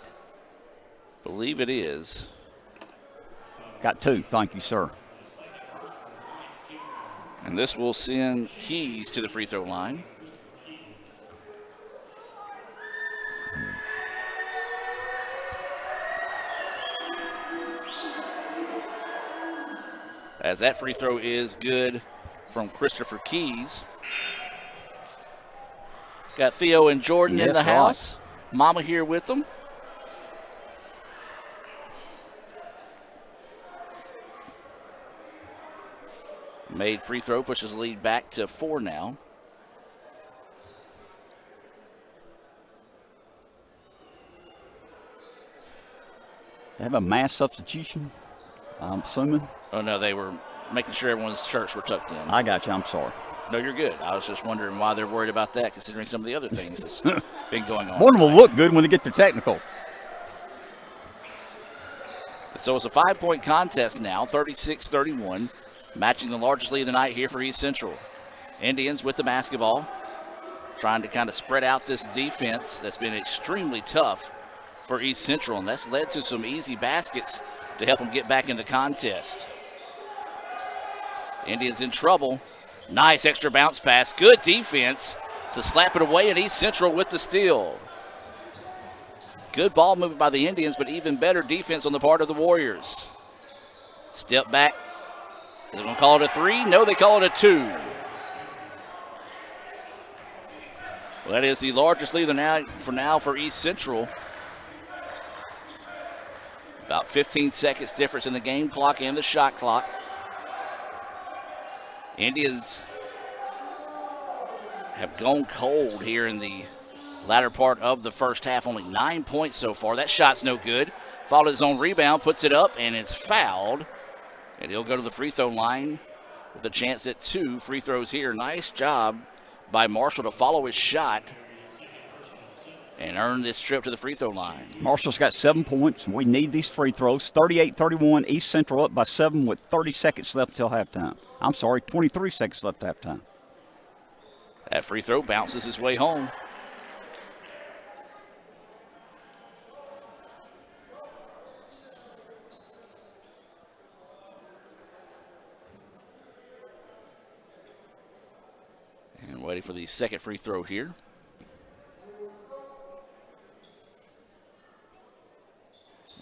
Believe it is. Got two. Thank you, sir. And this will send Keys to the free throw line. As that free throw is good from Christopher Keys. Got Theo and Jordan in the house. Mama here with them. Made free throw, pushes the lead back to 4 now. They have a mass substitution, I'm assuming. Oh, no, they were making sure everyone's shirts were tucked in. I got you. I'm sorry. No, you're good. I was just wondering why they're worried about that, considering some of the other things that's been going on. One of them will look good when they get their technical. So it's a 5-point contest now, 36-31, matching the largest lead of the night here for East Central. Indians with the basketball, trying to kind of spread out this defense that's been extremely tough for East Central, and that's led to some easy baskets to help them get back in the contest. Indians in trouble. Nice extra bounce pass. Good defense to slap it away, and East Central with the steal. Good ball movement by the Indians, but even better defense on the part of the Warriors. Step back. They're going to call it a 3? No, they call it a 2. Well, that is the largest lead for East Central. About 15 seconds difference in the game clock and the shot clock. Indians have gone cold here in the latter part of the first half. Only 9 points so far. That shot's no good. Followed his own rebound, puts it up, and is fouled. And he'll go to the free throw line with a chance at 2 free throws here. Nice job by Marshall to follow his shot. and earn this trip to the free throw line. Marshall's got 7 points, and we need these free throws. 38-31, East Central up by 7 with 30 seconds left until halftime. I'm sorry, 23 seconds left at halftime. That free throw bounces his way home. And waiting for the second free throw here.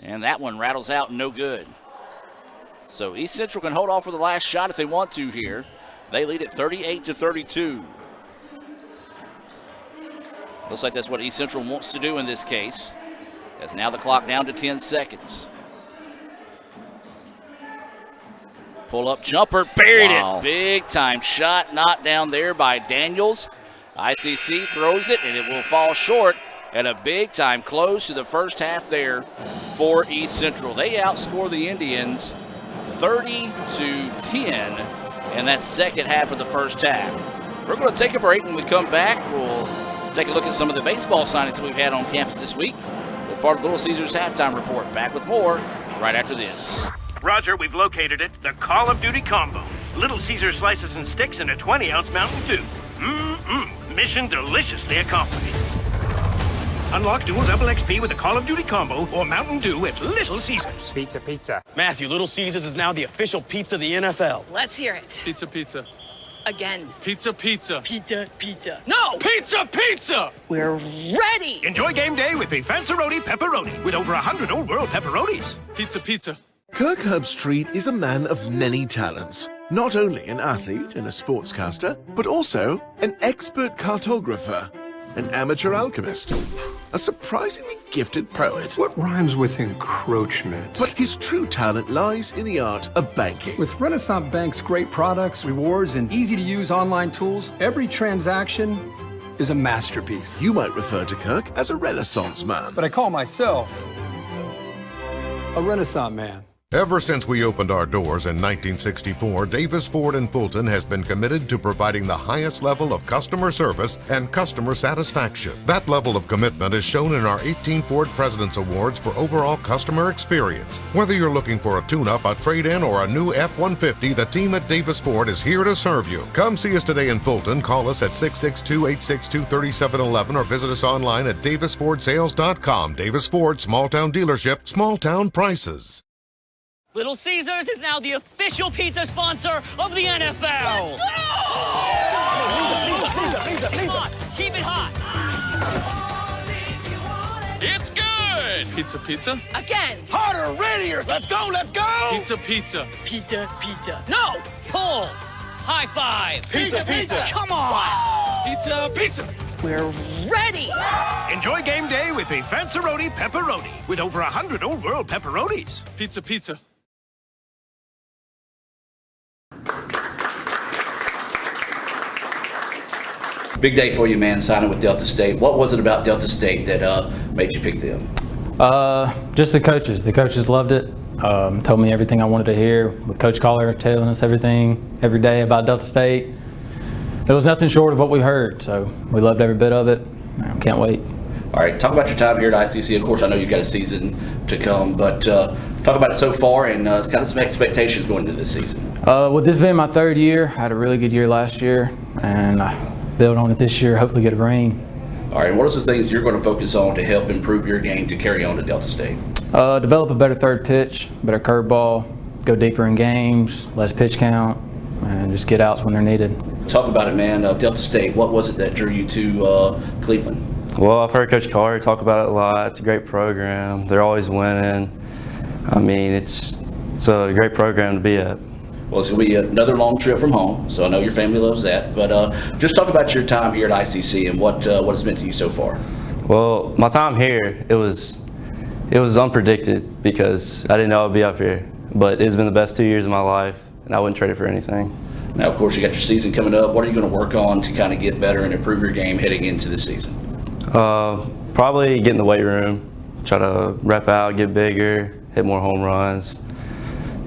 And that one rattles out, no good. So East Central can hold off for the last shot if they want to here. They lead at 38-32. Looks like that's what East Central wants to do in this case. As now the clock down to 10 seconds. Pull up jumper, buried it. Big time shot, knocked down there by Daniels. ICC throws it, and it will fall short. And a big time close to the first half there for East Central. They outscore the Indians 30-10 in that second half of the first half. We're going to take a break. When we come back, we'll take a look at some of the baseball signings that we've had on campus this week with part of Little Caesars halftime report. Back with more right after this. Roger, we've located it. The Call of Duty combo. Little Caesar slices and sticks in a 20-ounce Mountain Dew. Mission deliciously accomplished. Unlock dual double XP with the Call of Duty combo or Mountain Dew at Little Caesars. Pizza, pizza. Matthew, Little Caesars is now the official pizza of the NFL. Let's hear it. Pizza, pizza. Again. Pizza, pizza. Pizza, pizza. No! Pizza, pizza! We're ready! Enjoy game day with the Fanceroni Pepperoni with over 100 Old World pepperonis. Pizza, pizza. Kirk Herbstreit is a man of many talents. Not only an athlete and a sportscaster, but also an expert cartographer, an amateur alchemist, a surprisingly gifted poet. What rhymes with encroachment? But his true talent lies in the art of banking. With Renaissance Bank's great products, rewards, and easy-to-use online tools, every transaction is a masterpiece. You might refer to Kirk as a Renaissance man. But I call myself a Renaissance man. Ever since we opened our doors in 1964, Davis Ford in Fulton has been committed to providing the highest level of customer service and customer satisfaction. That level of commitment is shown in our 18 Ford President's Awards for overall customer experience. Whether you're looking for a tune-up, a trade-in, or a new F-150, the team at Davis Ford is here to serve you. Come see us today in Fulton. Call us at 662-862-3711 or visit us online at davisfordsales.com. Davis Ford, small-town dealership, small-town prices. Little Caesars is now the official pizza sponsor of the NFL. Let's go! Pizza. Keep it hot. It's good. Pizza, pizza. Again. Harder, readier. Let's go, let's go. Pizza, pizza. Pizza, pizza. No, pull. High five. Pizza, pizza. Come on. Pizza, pizza. We're ready. Enjoy game day with the Fanceroni Pepperoni with over 100 Old World pepperonis. Pizza, pizza. Big day for you, man, signing with Delta State. What was it about Delta State that made you pick them? Just the coaches. The coaches loved it. Told me everything I wanted to hear, with Coach Collar telling us everything every day about Delta State. It was nothing short of what we heard, so we loved every bit of it. Can't wait. All right, talk about your time here at ICC. Of course, I know you've got a season to come, but talk about it so far and kind of some expectations going into this season. With this being my third year, I had a really good year last year, and build on it this year, hopefully get a ring. All right, what are some things you're going to focus on to help improve your game to carry on to Delta State? Develop a better third pitch, better curveball, go deeper in games, less pitch count, and just get outs when they're needed. Talk about it, man. Delta State, what was it that drew you to Cleveland? Well, I've heard Coach Carter talk about it a lot. It's a great program. They're always winning. I mean, it's a great program to be at. Well, it's going to be another long trip from home, so I know your family loves that. But just talk about your time here at ICC and what it's meant to you so far. Well, my time here, it was unpredicted because I didn't know I'd be up here. But it's been the best 2 years of my life, and I wouldn't trade it for anything. Now, of course, you got your season coming up. What are you going to work on to kind of get better and improve your game heading into the season? Probably get in the weight room, try to rep out, get bigger, hit more home runs,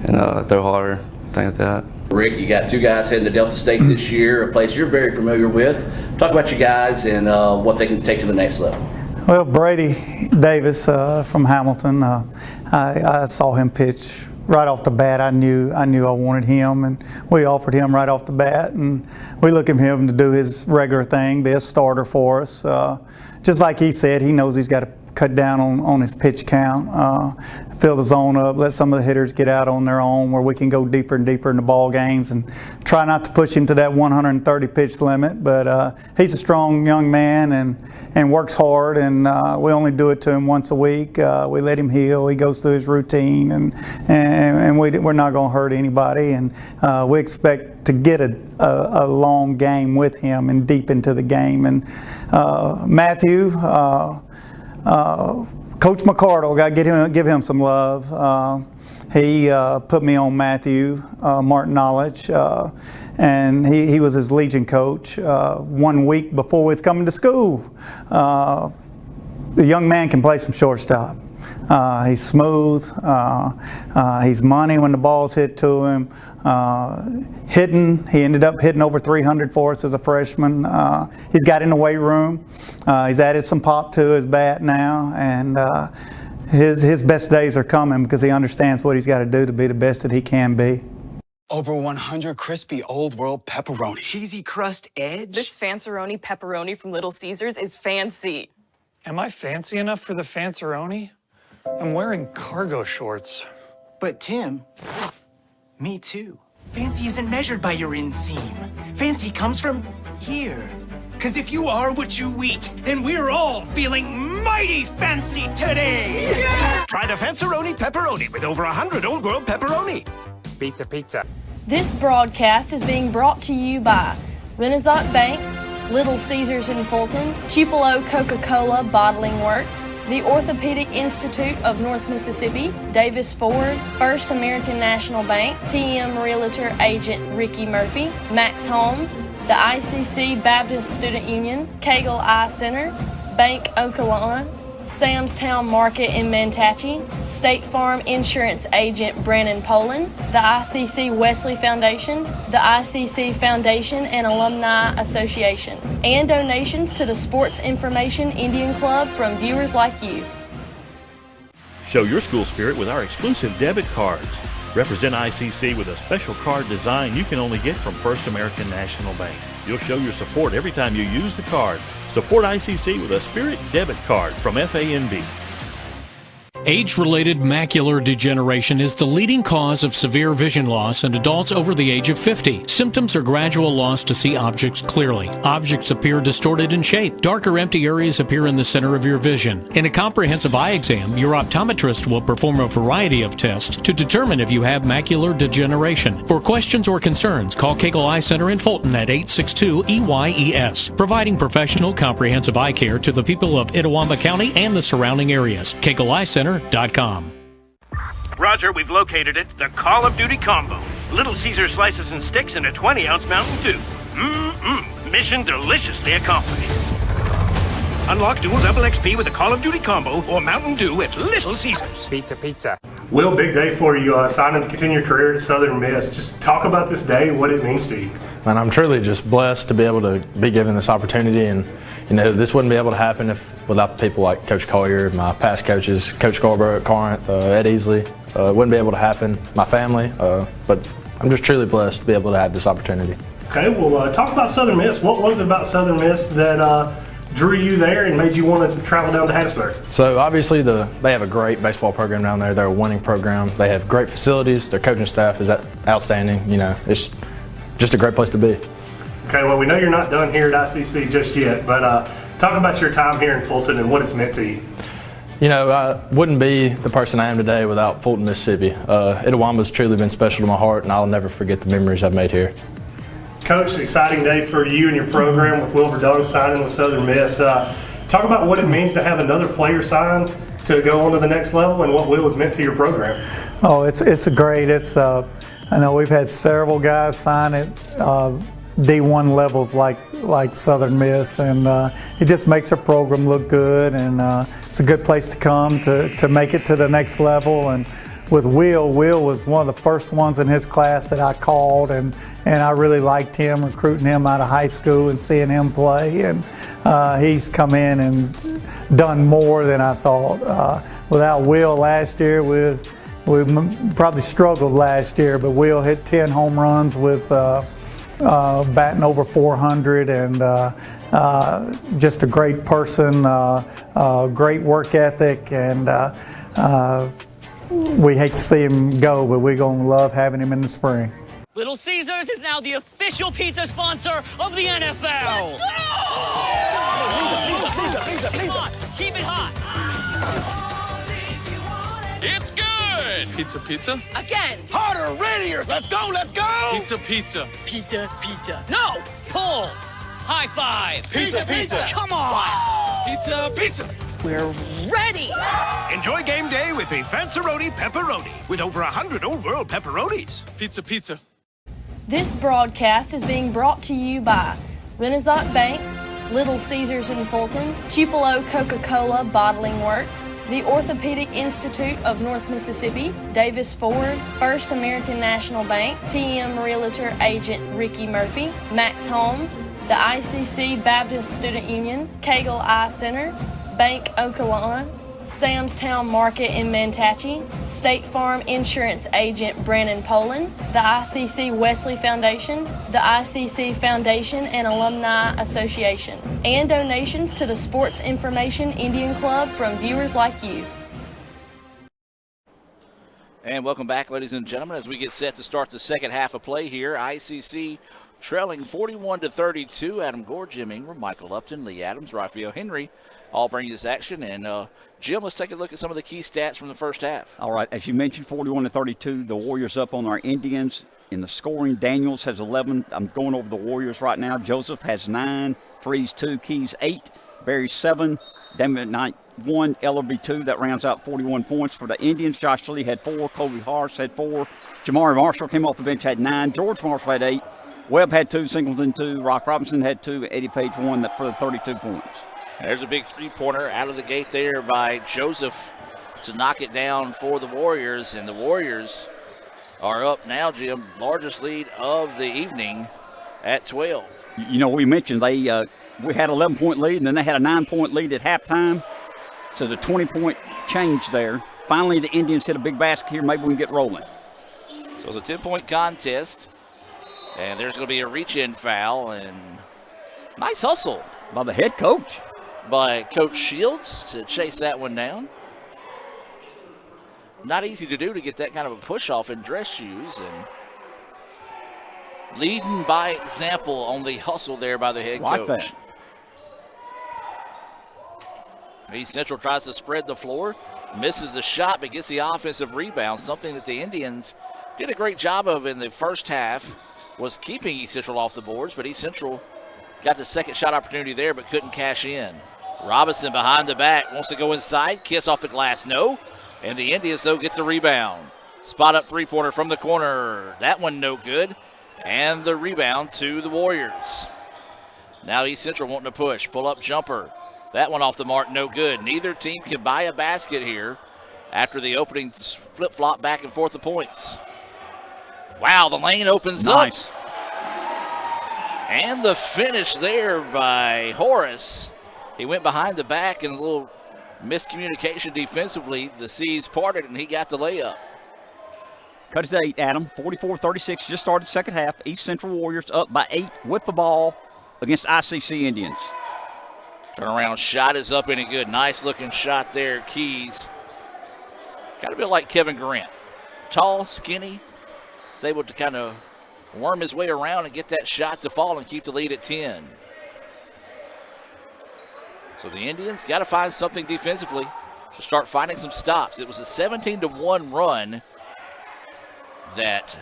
and throw harder, things like that. Rick, you got two guys heading to Delta State this year, a place you're very familiar with. Talk about you guys and what they can take to the next level. Well, Brady Davis from Hamilton, I saw him pitch right off the bat. I knew I wanted him, and we offered him right off the bat, and we look at him to do his regular thing, be a starter for us. Just like he said, he knows he's got to cut down on his pitch count, fill the zone up, let some of the hitters get out on their own where we can go deeper and deeper in the ball games, and try not to push him to that 130 pitch limit. But he's a strong young man and works hard, and we only do it to him once a week. We let him heal. He goes through his routine, and we're not going to hurt anybody, and we expect to get a long game with him and deep into the game. And Matthew, Coach McCardle, got to give him some love. He put me on Matthew Martin Knowledge, and he was his Legion coach 1 week before we was coming to school. The young man can play some shortstop. He's smooth. He's money when the ball's hit to him. Hitting, he ended up hitting over 300 for us as a freshman. He's got in the weight room. He's added some pop to his bat now, and his best days are coming because he understands what he's got to do to be the best that he can be. Over 100 crispy Old World pepperoni. Cheesy crust edge. This Fanceroni pepperoni from Little Caesars is fancy. Am I fancy enough for the Fanceroni? I'm wearing cargo shorts. But Tim, me too. Fancy isn't measured by your inseam. Fancy comes from here. Cause if you are what you eat, then we're all feeling mighty fancy today. Yeah! Try the Fanceroni pepperoni with over 100 Old World pepperoni. Pizza, pizza. This broadcast is being brought to you by Renaissance Bank, Little Caesars in Fulton, Tupelo Coca-Cola Bottling Works, the Orthopedic Institute of North Mississippi, Davis Ford, First American National Bank, TM Realtor Agent Ricky Murphy, Max Home, the ICC Baptist Student Union, Cagle Eye Center, Bank Okolona, Sam's Town Market in Mantachie, State Farm Insurance Agent Brandon Poland, the ICC Wesley Foundation, the ICC Foundation and Alumni Association, and donations to the Sports Information Indian Club from viewers like you. Show your school spirit with our exclusive debit cards. Represent ICC with a special card design you can only get from First American National Bank. You'll show your support every time you use the card. Support ICC with a Spirit debit card from FANB. Age-related macular degeneration is the leading cause of severe vision loss in adults over the age of 50. Symptoms are gradual loss to see objects clearly. Objects appear distorted in shape. Darker empty areas appear in the center of your vision. In a comprehensive eye exam, your optometrist will perform a variety of tests to determine if you have macular degeneration. For questions or concerns, call Cagle Eye Center in Fulton at 862-EYES, providing professional comprehensive eye care to the people of Itawamba County and the surrounding areas. Cagle Eye Center. Roger, we've located it. The Call of Duty combo. Little Caesar slices and sticks and a 20-ounce Mountain Dew. Mission deliciously accomplished. Unlock dual double XP with the Call of Duty combo or Mountain Dew at Little Caesars. Pizza, pizza. Will, big day for you, signing to continue your career at Southern Miss. Just talk about this day, what it means to you. And I'm truly just blessed to be able to be given this opportunity, and this wouldn't be able to happen without people like Coach Collier, my past coaches, Coach Scarborough at Corinth, Ed Easley. It wouldn't be able to happen, my family, but I'm just truly blessed to be able to have this opportunity. Okay, well, talk about Southern Miss. What was it about Southern Miss that drew you there and made you want to travel down to Hattiesburg? So obviously they have a great baseball program down there. They're a winning program. They have great facilities. Their coaching staff is outstanding. It's just a great place to be. Okay, well, we know you're not done here at ICC just yet, but talk about your time here in Fulton and what it's meant to you. I wouldn't be the person I am today without Fulton, Mississippi. Itawamba's truly been special to my heart, and I'll never forget the memories I've made here. Coach, exciting day for you and your program with Will Verdone signing with Southern Miss. Talk about what it means to have another player sign to go on to the next level and what Will has meant to your program. Oh, it's great. I know we've had several guys sign at D1 levels like Southern Miss, and it just makes our program look good, and it's a good place to come to make it to the next level. And with Will was one of the first ones in his class that I called, and I really liked him, recruiting him out of high school and seeing him play, and he's come in and done more than I thought. Without Will last year, we probably struggled last year, but Will hit 10 home runs with batting over 400, and just a great person, great work ethic, and we hate to see him go, but we're going to love having him in the spring. Little Caesars is now the official pizza sponsor of the NFL. Let's go! Come on, keep it hot. It's good! Pizza, pizza? Again. Harder, readier. Let's go, let's go. Pizza, pizza. Pizza, pizza. No, pull. High five. Pizza, pizza. Come on. Pizza, pizza. We're ready. Enjoy game day with a Fanceroni pepperoni with over 100 old world pepperonis. Pizza, pizza. This broadcast is being brought to you by Renaissance Bank, Little Caesars in Fulton, Tupelo Coca-Cola Bottling Works, the Orthopedic Institute of North Mississippi, Davis Ford, First American National Bank, TM Realtor Agent Ricky Murphy, Max Home, the ICC Baptist Student Union, Cagle Eye Center, Bank Okolona, Sam's Town Market in Mantachie, State Farm Insurance Agent Brandon Poland, the ICC Wesley Foundation, the ICC Foundation and Alumni Association, and donations to the Sports Information Indian Club from viewers like you. And welcome back, ladies and gentlemen, as we get set to start the second half of play here. ICC trailing 41-32. Adam Gore, Jim Ingram, Michael Upton, Lee Adams, Raphael Henry all bring this action. And Jim, let's take a look at some of the key stats from the first half. All right, as you mentioned, 41-32. The Warriors up on our Indians in the scoring. Daniels has 11. I'm going over the Warriors right now. Joseph has 9, Freeze 2, Keys 8, Barry 7, David Knight 1, Ellerby 2. That rounds out 41 points for the Indians. Josh Lee had 4, Kobe Harris had 4, Jamari Marshall came off the bench, had 9, George Marshall had 8, Webb had 2, Singleton 2, Rock Robinson had 2, Eddie Page 1 for the 32 points. There's a big three-pointer out of the gate there by Joseph to knock it down for the Warriors, and the Warriors are up now, Jim, largest lead of the evening at 12. You know, we mentioned we had an 11-point lead, and then they had a 9-point lead at halftime, so the 20-point change there. Finally, the Indians hit a big basket here. Maybe we can get rolling. So it's a 10-point contest, and there's going to be a reach-in foul, and nice hustle by the head coach. By Coach Shields to chase that one down. Not easy to do to get that kind of a push-off in dress shoes, and leading by example on the hustle there by the head coach. That. East Central tries to spread the floor, misses the shot, but gets the offensive rebound, something that the Indians did a great job of in the first half, was keeping East Central off the boards, but East Central got the second shot opportunity there, but couldn't cash in. Robinson behind the back, wants to go inside, kiss off the glass, no. And the Indians, though, get the rebound. Spot up three-pointer from the corner. That one no good. And the rebound to the Warriors. Now East Central wanting to push. Pull-up jumper. That one off the mark, no good. Neither team can buy a basket here after the opening flip-flop back and forth of points. Wow, the lane opens up. And the finish there by Horace. He went behind the back and a little miscommunication defensively. The C's parted and he got the layup. Cut it to 8, Adam. 44-36, just started second half. East Central Warriors up by 8 with the ball against ICC Indians. Turnaround shot is up and good. Nice looking shot there, Keys. Kind of a bit like Kevin Grant. Tall, skinny. Is able to kind of worm his way around and get that shot to fall and keep the lead at 10. So the Indians got to find something defensively to start finding some stops. It was a 17-1 run that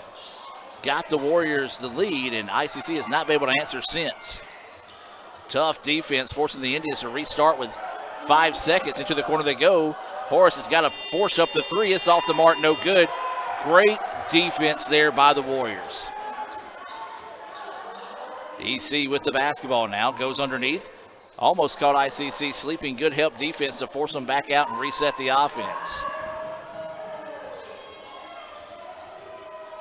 got the Warriors the lead, and ICC has not been able to answer since. Tough defense, forcing the Indians to restart with 5 seconds. Into the corner they go. Horace has got to force up the three. It's off the mark, no good. Great defense there by the Warriors. EC with the basketball now, goes underneath. Almost caught ICC sleeping. Good help defense to force them back out and reset the offense.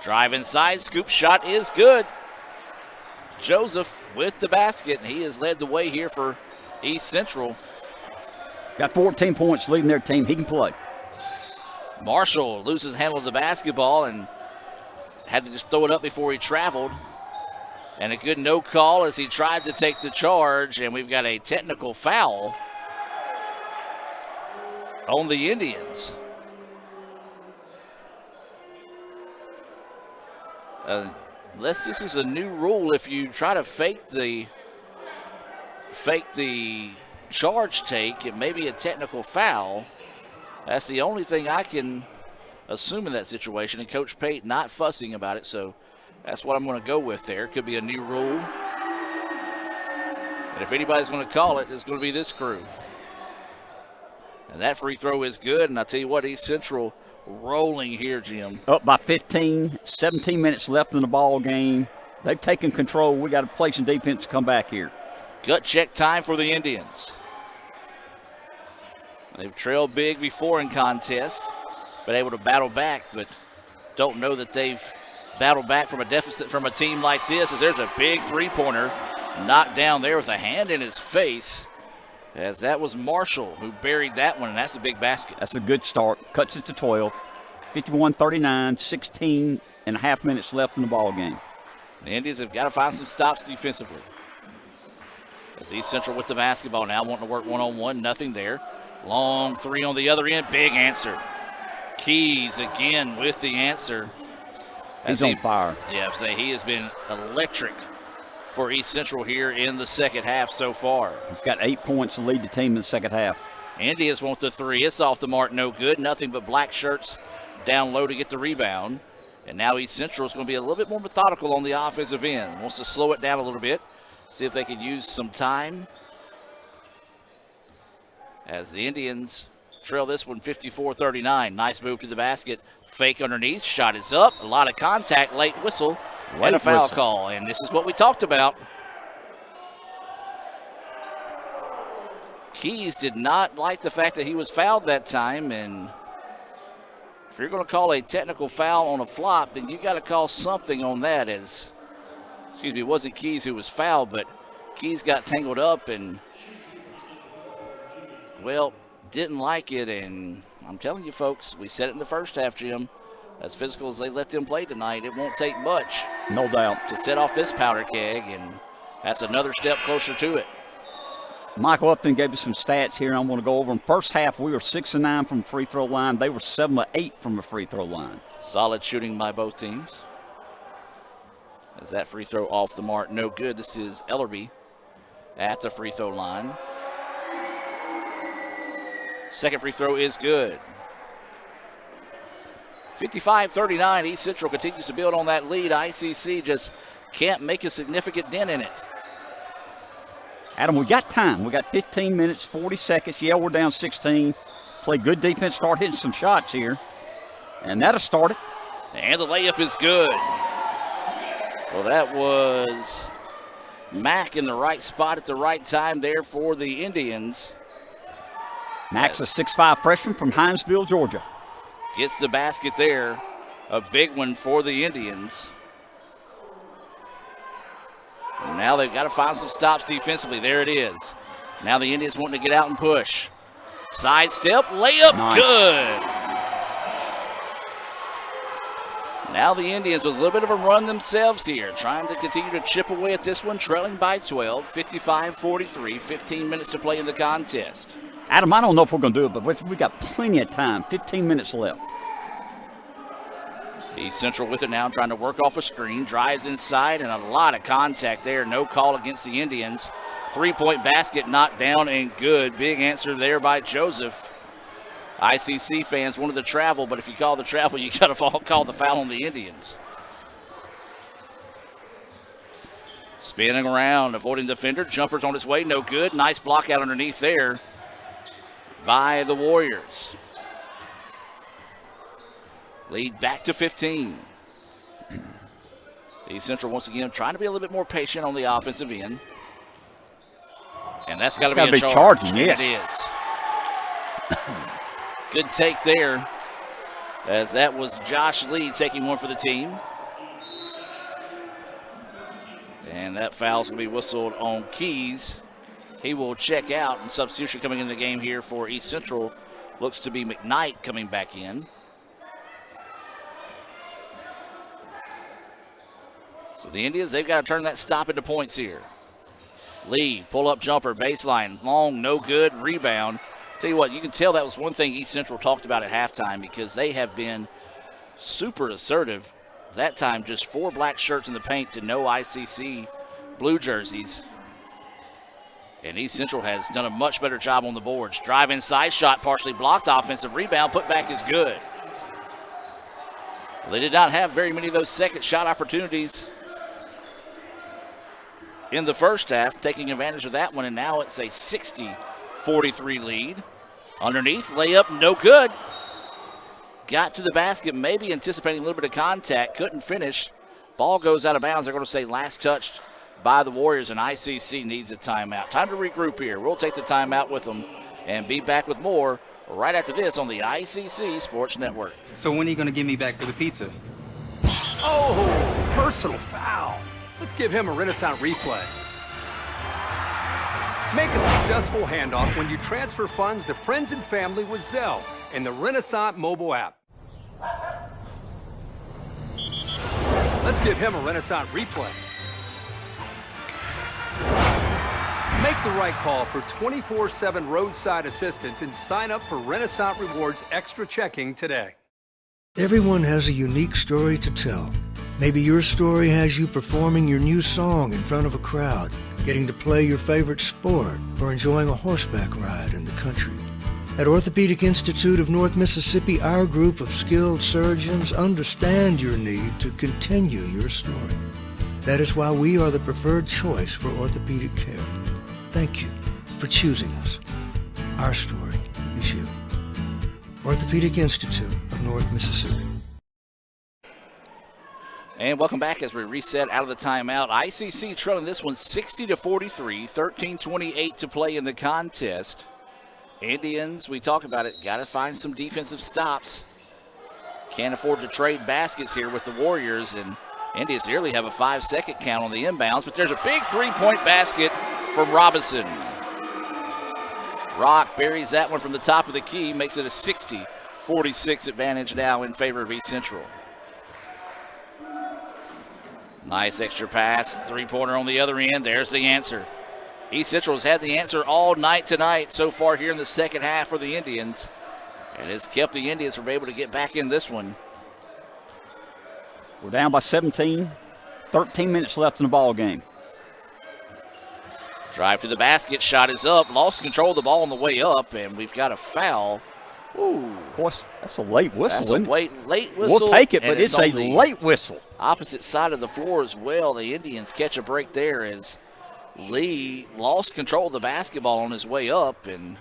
Drive inside, scoop shot is good. Joseph with the basket, and he has led the way here for East Central. Got 14 points leading their team. He can play. Marshall loses handle of the basketball and had to just throw it up before he traveled. And a good no call as he tried to take the charge, and we've got a technical foul on the Indians. This is a new rule. If you try to fake the charge take, it may be a technical foul. That's the only thing I can assume in that situation, and Coach Pate not fussing about it, so that's what I'm going to go with there. Could be a new rule. And if anybody's going to call it, it's going to be this crew. And that free throw is good, and I tell you what, East Central rolling here, Jim. Up by 15, 17 minutes left in the ball game. They've taken control. We got to play some defense to come back here. Gut check time for the Indians. They've trailed big before in contest, been able to battle back, but don't know that they've battled back from a deficit from a team like this, as there's a big three-pointer knocked down there with a hand in his face, as that was Marshall who buried that one, and that's a big basket. That's a good start. Cuts it to 12. 51-39, 16 and a half minutes left in the ball game. The Indians have got to find some stops defensively. As East Central with the basketball now, wanting to work one-on-one, nothing there. Long three on the other end, big answer. Keys again with the answer. He's on fire. Yeah, he has been electric for East Central here in the second half so far. He's got 8 points to lead the team in the second half. Indians want the three. It's off the mark, no good. Nothing but black shirts down low to get the rebound. And now East Central is going to be a little bit more methodical on the offensive end. Wants to slow it down a little bit, see if they can use some time. As the Indians trail this one 54-39. Nice move to the basket. Fake underneath. Shot is up. A lot of contact. Late whistle. And a foul call. And this is what we talked about. Keys did not like the fact that he was fouled that time. And if you're going to call a technical foul on a flop, then you got to call something on that. As, excuse me, it wasn't Keys who was fouled, but Keys got tangled up and, well, didn't like it. And I'm telling you, folks, we said it in the first half, Jim. As physical as they let them play tonight, it won't take much. No doubt. To set off this powder keg, and that's another step closer to it. Michael Upton gave us some stats here, and I'm going to go over them. First half, we were 6-9 from the free throw line. They were 7-8 from the free throw line. Solid shooting by both teams. As that free throw off the mark, no good. This is Ellerby at the free throw line. Second free throw is good. 55-39, East Central continues to build on that lead. ICC just can't make a significant dent in it. Adam, we got time. We got 15 minutes, 40 seconds. Yeah, we're down 16. Play good defense, start hitting some shots here. And that'll start it. And the layup is good. Well, that was Mack in the right spot at the right time there for the Indians. Mack's a 6'5 freshman from Hinesville, Georgia. Gets the basket there. A big one for the Indians. And now they've got to find some stops defensively. There it is. Now the Indians wanting to get out and push. Side step, layup, nice. Good. Now the Indians with a little bit of a run themselves here, trying to continue to chip away at this one, trailing by 12, 55-43, 15 minutes to play in the contest. Adam, I don't know if we're going to do it, but we got plenty of time, 15 minutes left. East Central with it now, trying to work off a screen, drives inside, and a lot of contact there. No call against the Indians. Three-point basket knocked down and good. Big answer there by Joseph. ICC fans wanted to travel, but if you call the travel, you got to call the foul on the Indians. Spinning around, avoiding defender. Jumper's on his way, no good. Nice block out underneath there by the Warriors. Lead back to 15. East Central once again trying to be a little bit more patient on the offensive end. And that's got to be a charge. Yes. It is. Good take there, as that was Josh Lee taking one for the team. And that foul's going to be whistled on Keys He will check out, and substitution coming into the game here for East Central looks to be McKnight coming back in. So the Indians, they've got to turn that stop into points here. Lee, pull-up jumper, baseline, long, no good, rebound. Tell you what, you can tell that was one thing East Central talked about at halftime because they have been super assertive. That time, just 4 black shirts in the paint to no ICC blue jerseys. And East Central has done a much better job on the boards. Drive inside shot, partially blocked, offensive rebound, put back is good. Well, they did not have very many of those second shot opportunities in the first half, taking advantage of that one, and now it's a 60-43 lead. Underneath, layup, no good. Got to the basket, maybe anticipating a little bit of contact, couldn't finish. Ball goes out of bounds. They're going to say last touch by the Warriors, and ICC needs a timeout. Time to regroup here. We'll take the timeout with them and be back with more right after this on the ICC Sports Network. So when are you going to give me back for the pizza? Oh, personal foul. Let's give him a Renaissance replay. Make a successful handoff when you transfer funds to friends and family with Zelle and the Renaissance mobile app. Let's give him a Renaissance replay. Make the right call for 24/7 roadside assistance and sign up for Renaissance Rewards Extra Checking today. Everyone has a unique story to tell. Maybe your story has you performing your new song in front of a crowd, getting to play your favorite sport, or enjoying a horseback ride in the country. At Orthopedic Institute of North Mississippi, our group of skilled surgeons understand your need to continue your story. That is why we are the preferred choice for orthopedic care. Thank you for choosing us. Our story is you. Orthopedic Institute of North Mississippi. And welcome back as we reset out of the timeout. ICC trailing this one 60-43, 13:28 to play in the contest. Indians, we talk about it, got to find some defensive stops. Can't afford to trade baskets here with the Warriors, and Indians nearly have a 5-second count on the inbounds, but there's a big three-point basket from Robinson. Rock buries that one from the top of the key, makes it a 60-46 advantage now in favor of East Central. Nice extra pass, three-pointer on the other end. There's the answer. East Central has had the answer all night tonight so far here in the second half for the Indians, and it's kept the Indians from able to get back in this one. We're down by 17, 13 minutes left in the ball game. Drive to the basket, shot is up, lost control of the ball on the way up, and we've got a foul. Ooh. Boy, that's a late whistle. That's a late whistle. We'll take it, but it's a late whistle. Opposite side of the floor as well. The Indians catch a break there as Lee lost control of the basketball on his way up, and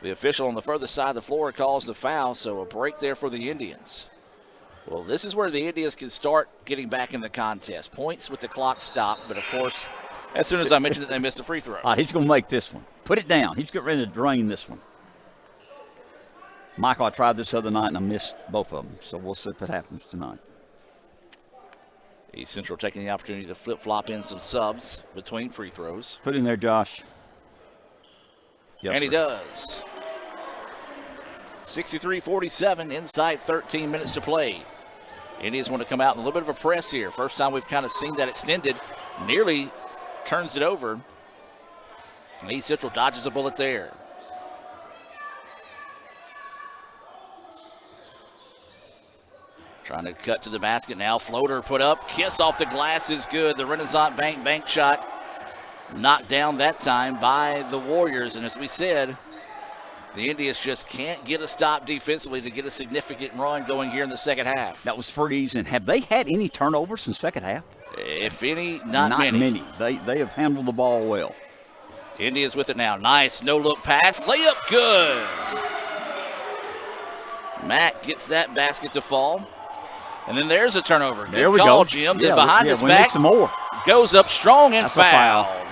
the official on the further side of the floor calls the foul, so a break there for the Indians. Well, this is where the Indians can start getting back in the contest. Points with the clock stopped, but of course, as soon as I mentioned it, they missed a free throw. He's going to make this one. Put it down. He's getting ready to drain this one. Michael, I tried this other night, and I missed both of them, so we'll see if it happens tonight. East Central taking the opportunity to flip-flop in some subs between free throws. Put in there, Josh. Yes, and he does. 63-47, inside 13 minutes to play. Indians want to come out in a little bit of a press here. First time we've kind of seen that extended. Nearly turns it over. And East Central dodges a bullet there. Trying to cut to the basket now. Floater put up. Kiss off the glass is good. The Renaissance bank shot knocked down that time by the Warriors. And as we said, the Indians just can't get a stop defensively to get a significant run going here in the second half. That was freeze. And have they had any turnovers in the second half? If any, not many. They have handled the ball well. Indians with it now. Nice no-look pass. Layup good. Matt gets that basket to fall. And then there's a turnover. Good there we call, go. Jim. Then behind his back, some more. Goes up strong and That's fouled. A foul.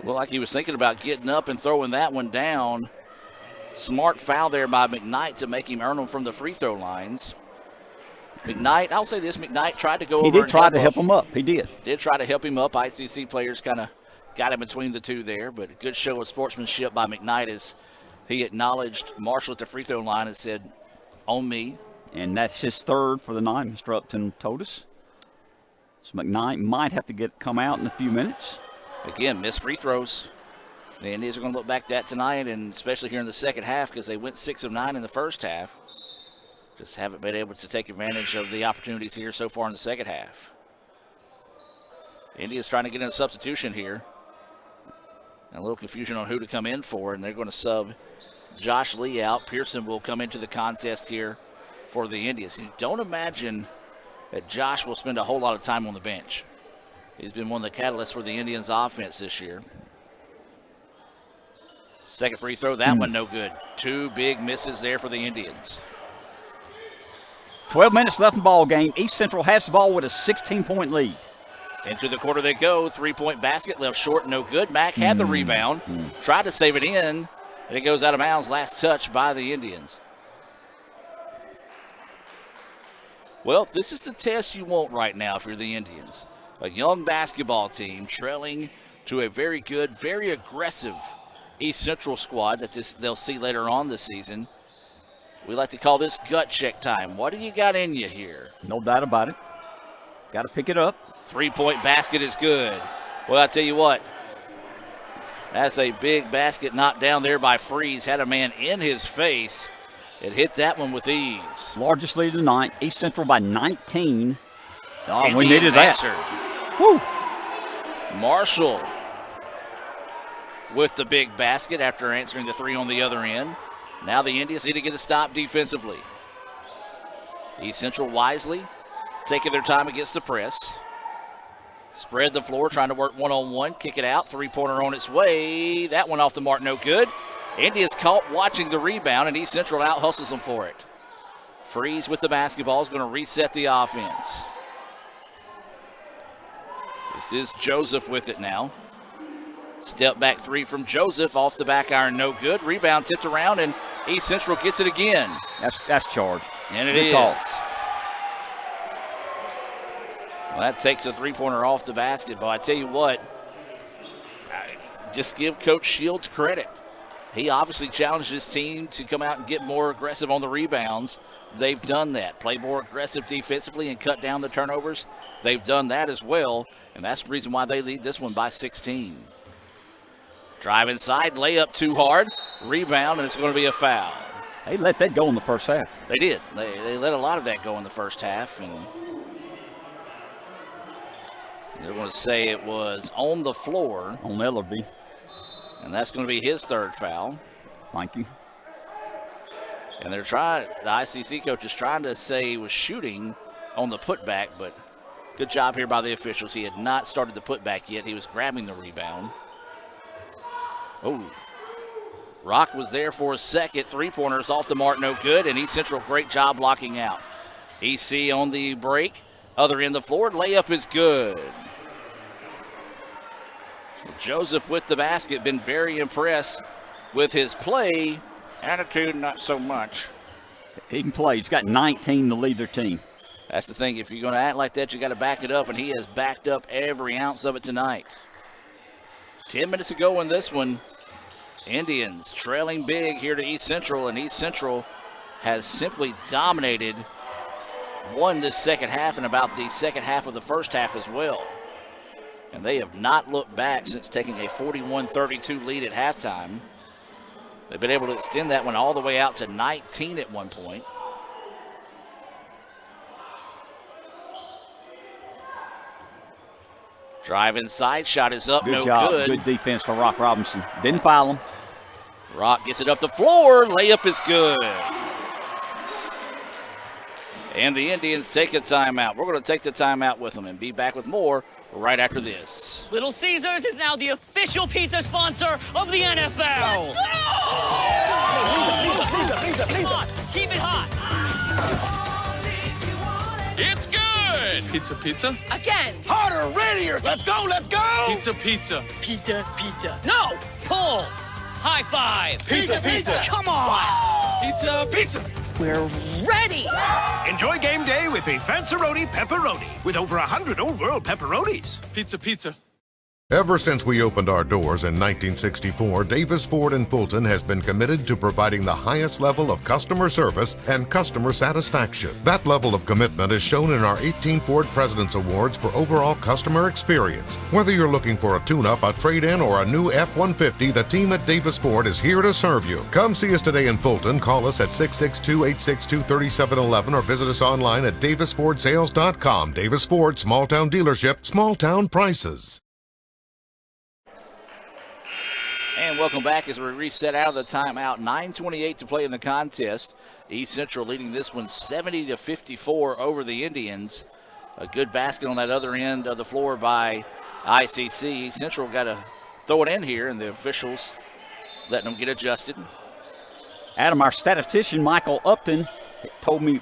Looked like he was thinking about getting up and throwing that one down. Smart foul there by McKnight to make him earn them from the free throw lines. McKnight, I'll say this, McKnight tried to go He over did try to help him up. He did. Did try to help him up. ICC players kind of got him between the two there, but a good show of sportsmanship by McKnight as he acknowledged Marshall at the free throw line and said, on me. And that's his third for the night, Mr. Upton told us. So McKnight might have to come out in a few minutes. Again, missed free throws. The Indians are going to look back at that tonight, and especially here in the second half because they went 6 of 9 in the first half. Just haven't been able to take advantage of the opportunities here so far in the second half. India's trying to get in a substitution here. And a little confusion on who to come in for, and they're going to sub Josh Lee out. Pearson will come into the contest here for the Indians. You don't imagine that Josh will spend a whole lot of time on the bench. He's been one of the catalysts for the Indians' offense this year. Second free throw, that one no good. 2 big misses there for the Indians. 12 minutes left in the ball game. East Central has the ball with a 16-point lead. Into the quarter they go. 3-point basket left short, no good. Mack had the rebound, tried to save it in, and it goes out of bounds. Last touch by the Indians. Well, this is the test you want right now if you're the Indians. A young basketball team trailing to a very good, very aggressive East Central squad that they'll see later on this season. We like to call this gut check time. What do you got in you here? No doubt about it. Got to pick it up. 3-point basket is good. Well, I tell you what, that's a big basket knocked down there by Freeze. Had a man in his face. It hit that one with ease. Largest lead of the night. East Central by 19. Oh, Indians we needed that. Answered. Woo! Marshall with the big basket after answering the 3 on the other end. Now the Indians need to get a stop defensively. East Central wisely taking their time against the press. Spread the floor, trying to work one-on-one. Kick it out. 3-pointer on its way. That one off the mark, no good. Indians caught watching the rebound, and East Central out-hustles them for it. Freeze with the basketball is going to reset the offense. This is Joseph with it now. Step back 3 from Joseph, off the back iron, no good. Rebound tipped around, and East Central gets it again. That's charge. And it Good is. call. Well, that takes a 3-pointer off the basket. But I tell you what, just give Coach Shields credit. He obviously challenged his team to come out and get more aggressive on the rebounds. They've done that. Play more aggressive defensively and cut down the turnovers. They've done that as well, and that's the reason why they lead this one by 16. Drive inside, layup too hard, rebound, and it's going to be a foul. They let that go in the first half. They did. They let a lot of that go in the first half, and they're going to say it was on the floor. On Ellerby. And that's going to be his third foul. Thank you. And they're trying, the ICC coach is trying to say he was shooting on the putback, but good job here by the officials. He had not started the putback yet. He was grabbing the rebound. Oh, Rock was there for a second. 3-pointers off the mark, no good. And East Central, great job blocking out. EC on the break. Other end of the floor, layup is good. Joseph with the basket, been very impressed with his play. Attitude, not so much. He can play. He's got 19 to lead their team. That's the thing. If you're going to act like that, you got to back it up, and he has backed up every ounce of it tonight. 10 minutes ago in this one, Indians trailing big here to East Central, and East Central has simply dominated, won this second half and about the second half of the first half as well. And they have not looked back since taking a 41-32 lead at halftime. They've been able to extend that one all the way out to 19 at one point. Drive inside, shot is up, Good job. good. Good defense for Rock Robinson. Didn't foul him. Rock gets it up the floor, layup is good. And the Indians take a timeout. We're going to take the timeout with them and be back with more right after this. Little Caesars is now the official pizza sponsor of the NFL. Let's go! Pizza. Keep it hot. It's good! Pizza. Again. Harder, readier. Let's go. Pizza. Pizza. No, pull. High five. Pizza. Come on. Pizza. We're ready! Enjoy game day with a Fanceroni Pepperoni with over 100 Old World pepperonis. Pizza, pizza. Ever since we opened our doors in 1964, Davis Ford in Fulton has been committed to providing the highest level of customer service and customer satisfaction. That level of commitment is shown in our 18 Ford President's Awards for overall customer experience. Whether you're looking for a tune-up, a trade-in, or a new F-150, the team at Davis Ford is here to serve you. Come see us today in Fulton. Call us at 662-862-3711 or visit us online at davisfordsales.com. Davis Ford, small-town dealership, small-town prices. And welcome back as we reset out of the timeout. 9:28 to play in the contest. East Central leading this one 70-54 over the Indians. A good basket on that other end of the floor by ICC. East Central got to throw it in here, and the officials letting them get adjusted. Adam, our statistician, Michael Upton, told me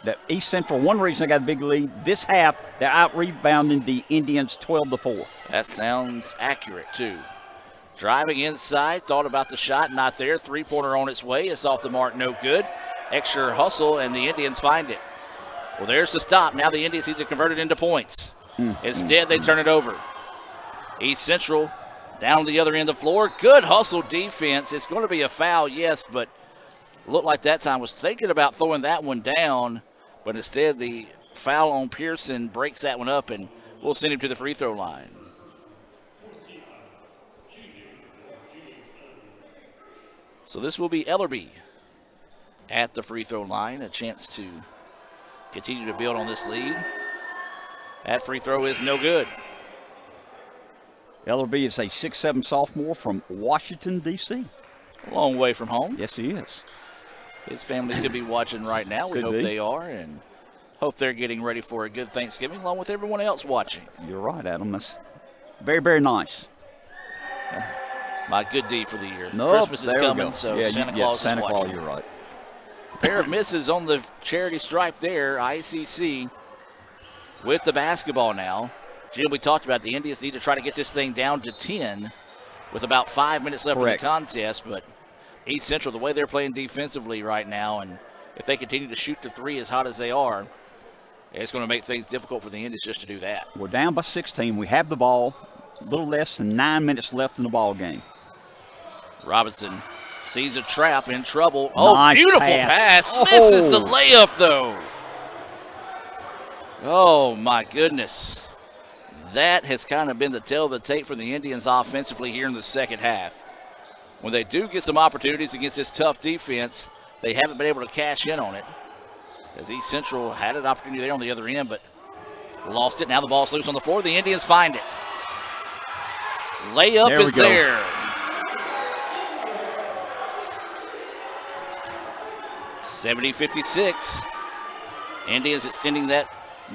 that East Central, one reason they got a big lead, this half, they're out-rebounding the Indians 12-4. That sounds accurate, too. Driving inside, thought about the shot, not there. Three-pointer on its way. It's off the mark, no good. Extra hustle, and the Indians find it. Well, there's the stop. Now the Indians need to convert it into points. Instead, they turn it over. East Central down the other end of the floor. Good hustle defense. It's going to be a foul, yes, but looked like that time was thinking about throwing that one down, but instead the foul on Pearson breaks that one up, and we'll send him to the free throw line. So this will be Ellerby at the free throw line, a chance to continue to build on this lead. That free throw is no good. Ellerby is a 6'7" sophomore from Washington, D.C. A long way from home. Yes, he is. His family could be watching right now. We hope they are, and hope they're getting ready for a good Thanksgiving along with everyone else watching. You're right, Adam. That's very, very nice. My good deed for the year. Nope, Christmas is coming, so yeah, Santa Claus is Santa watching. Claus, you're right. Pair of misses on the charity stripe there. ICC with the basketball now. Jim, we talked about the Indians need to try to get this thing down to 10 with about 5 minutes left in the contest, but East Central, the way they're playing defensively right now, and if they continue to shoot the three as hot as they are, it's going to make things difficult for the Indians just to do that. We're down by 16. We have the ball. A little less than 9 minutes left in the ball game. Robinson sees a trap, in trouble. Oh, nice beautiful pass. Misses the layup, though. Oh, my goodness. That has kind of been the tale of the tape for the Indians offensively here in the second half. When they do get some opportunities against this tough defense, they haven't been able to cash in on it. As East Central had an opportunity there on the other end, but lost it. Now the ball's loose on the floor. The Indians find it. Layup is there. 70-56. Indians extending that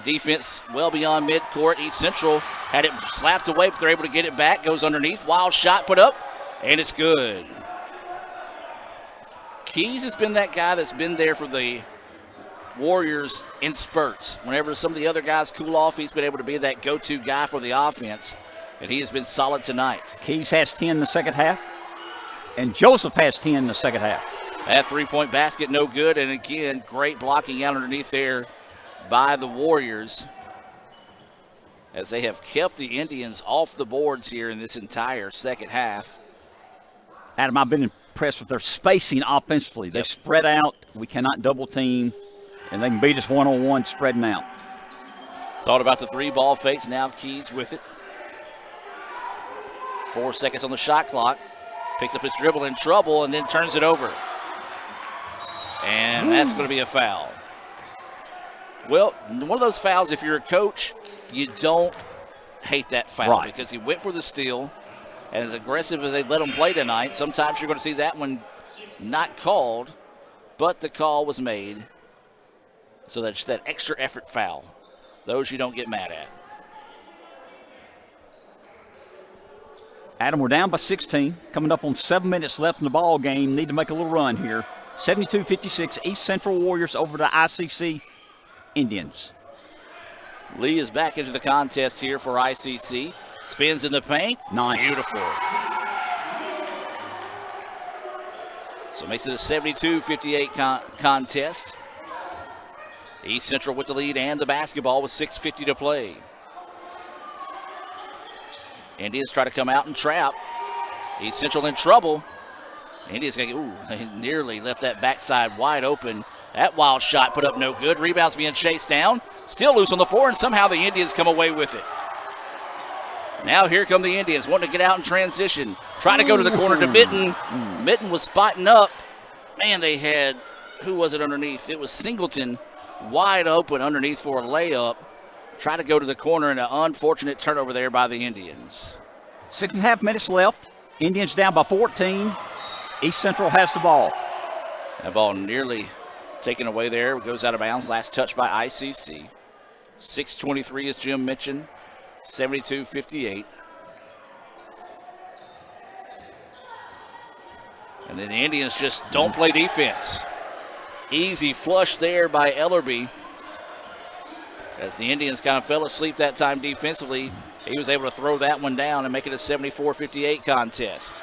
defense well beyond midcourt. East Central had it slapped away, but they're able to get it back. Goes underneath. Wild shot put up, and it's good. Keys has been that guy that's been there for the Warriors in spurts. Whenever some of the other guys cool off, he's been able to be that go-to guy for the offense, and he has been solid tonight. Keys has 10 in the second half, and Joseph has 10 in the second half. That three-point basket, no good, and again, great blocking out underneath there by the Warriors as they have kept the Indians off the boards here in this entire second half. Adam, I've been impressed with their spacing offensively. They spread out. We cannot double team, and they can beat us one-on-one spreading out. Thought about the three ball fakes. Now Keys with it. 4 seconds on the shot clock. Picks up his dribble, in trouble, and then turns it over. And that's going to be a foul. Well, one of those fouls, if you're a coach, you don't hate that foul because he went for the steal. And as aggressive as they let him play tonight, sometimes you're going to see that one not called, but the call was made. So that's that extra effort foul. Those you don't get mad at. Adam, we're down by 16. Coming up on 7 minutes left in the ball game. Need to make a little run here. 72-56, East Central Warriors over the ICC Indians. Lee is back into the contest here for ICC. Spins in the paint. Nice. Beautiful. So it makes it a 72-58 contest. East Central with the lead and the basketball with 6:50 to play. Indians try to come out and trap. East Central in trouble. Indians they nearly left that backside wide open. That wild shot put up no good. Rebounds being chased down. Still loose on the floor, and somehow the Indians come away with it. Now here come the Indians wanting to get out in transition. Trying to go to the corner to Mitten. Mitten was spotting up. Man, they had, who was it underneath? It was Singleton wide open underneath for a layup. Try to go to the corner, and an unfortunate turnover there by the Indians. 6.5 minutes left. Indians down by 14. East Central has the ball. That ball nearly taken away there. It goes out of bounds. Last touch by ICC. 6:23 as Jim mentioned. 72-58. And then the Indians just don't play defense. Easy flush there by Ellerby. As the Indians kind of fell asleep that time defensively, he was able to throw that one down and make it a 74-58 contest.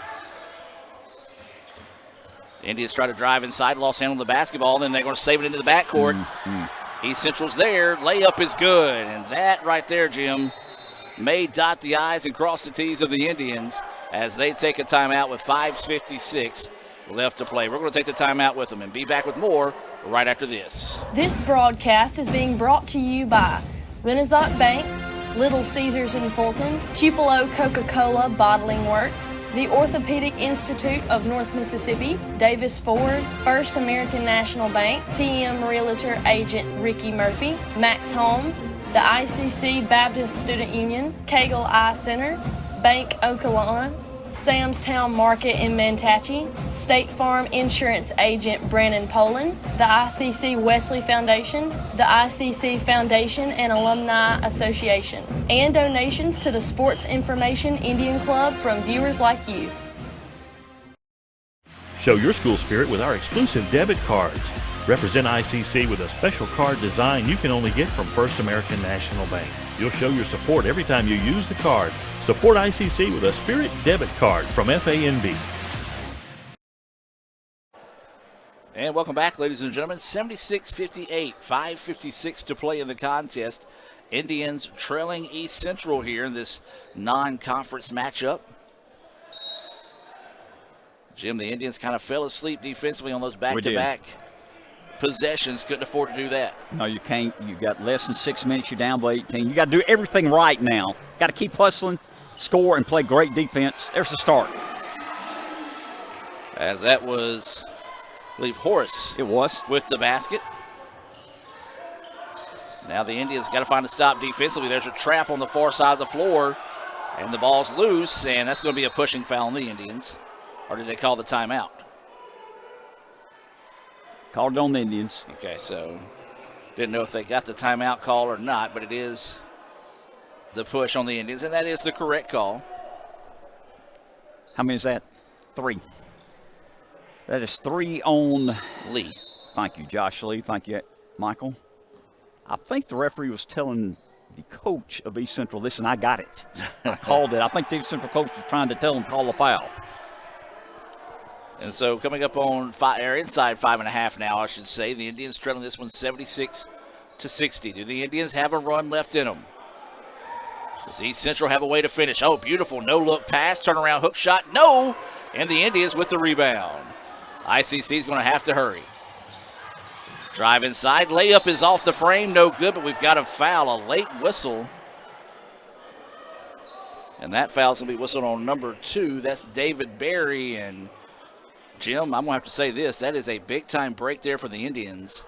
The Indians try to drive inside, lost handle the basketball, then they're going to save it into the backcourt. East Central's there. Layup is good. And that right there, Jim, may dot the I's and cross the T's of the Indians as they take a timeout with 5:56 left to play. We're going to take the timeout with them and be back with more right after this. This broadcast is being brought to you by Renaissance Bank, Little Caesars in Fulton, Tupelo Coca-Cola Bottling Works, the Orthopedic Institute of North Mississippi, Davis Ford, First American National Bank, TM Realtor Agent Ricky Murphy, Max Home, the ICC Baptist Student Union, Cagle Eye Center, Bank Okolona, Sam's Town Market in Mantachie, State Farm Insurance Agent Brandon Poland, the ICC Wesley Foundation, the ICC Foundation and Alumni Association, and donations to the Sports Information Indian Club from viewers like you. Show your school spirit with our exclusive debit cards. Represent ICC with a special card design you can only get from First American National Bank. You'll show your support every time you use the card. Support ICC with a Spirit debit card from FANB. And welcome back, ladies and gentlemen. 76-58, 5:56 to play in the contest. Indians trailing East Central here in this non-conference matchup. Jim, the Indians kind of fell asleep defensively on those back-to-back possessions. Couldn't afford to do that. No, you can't. You got less than 6 minutes. You're down by 18. You got to do everything right now. Got to keep hustling, score, and play great defense. There's the start. As that was, I believe, Horace. It was. With the basket. Now the Indians got to find a stop defensively. There's a trap on the far side of the floor, and the ball's loose, and that's going to be a pushing foul on the Indians. Or did they call the timeout? Called it on the Indians. Okay, so didn't know if they got the timeout call or not, but it is the push on the Indians, and that is the correct call. How many is that? 3. That is 3 on Lee. Thank you, Josh Lee. Thank you, Michael. I think the referee was telling the coach of East Central, listen, I got it. I called it. I think the East Central coach was trying to tell him call a foul. And so coming up on inside 5.5 now, I should say. The Indians trailing this one 76-60. Do the Indians have a run left in them? Does East Central have a way to finish? Oh, beautiful no-look pass, turnaround hook shot. No! And the Indians with the rebound. ICC is going to have to hurry. Drive inside. Layup is off the frame. No good, but we've got a foul, a late whistle. And that foul's going to be whistled on number 2. That's David Berry. And Jim, I'm going to have to say this. That is a big-time break there for the Indians.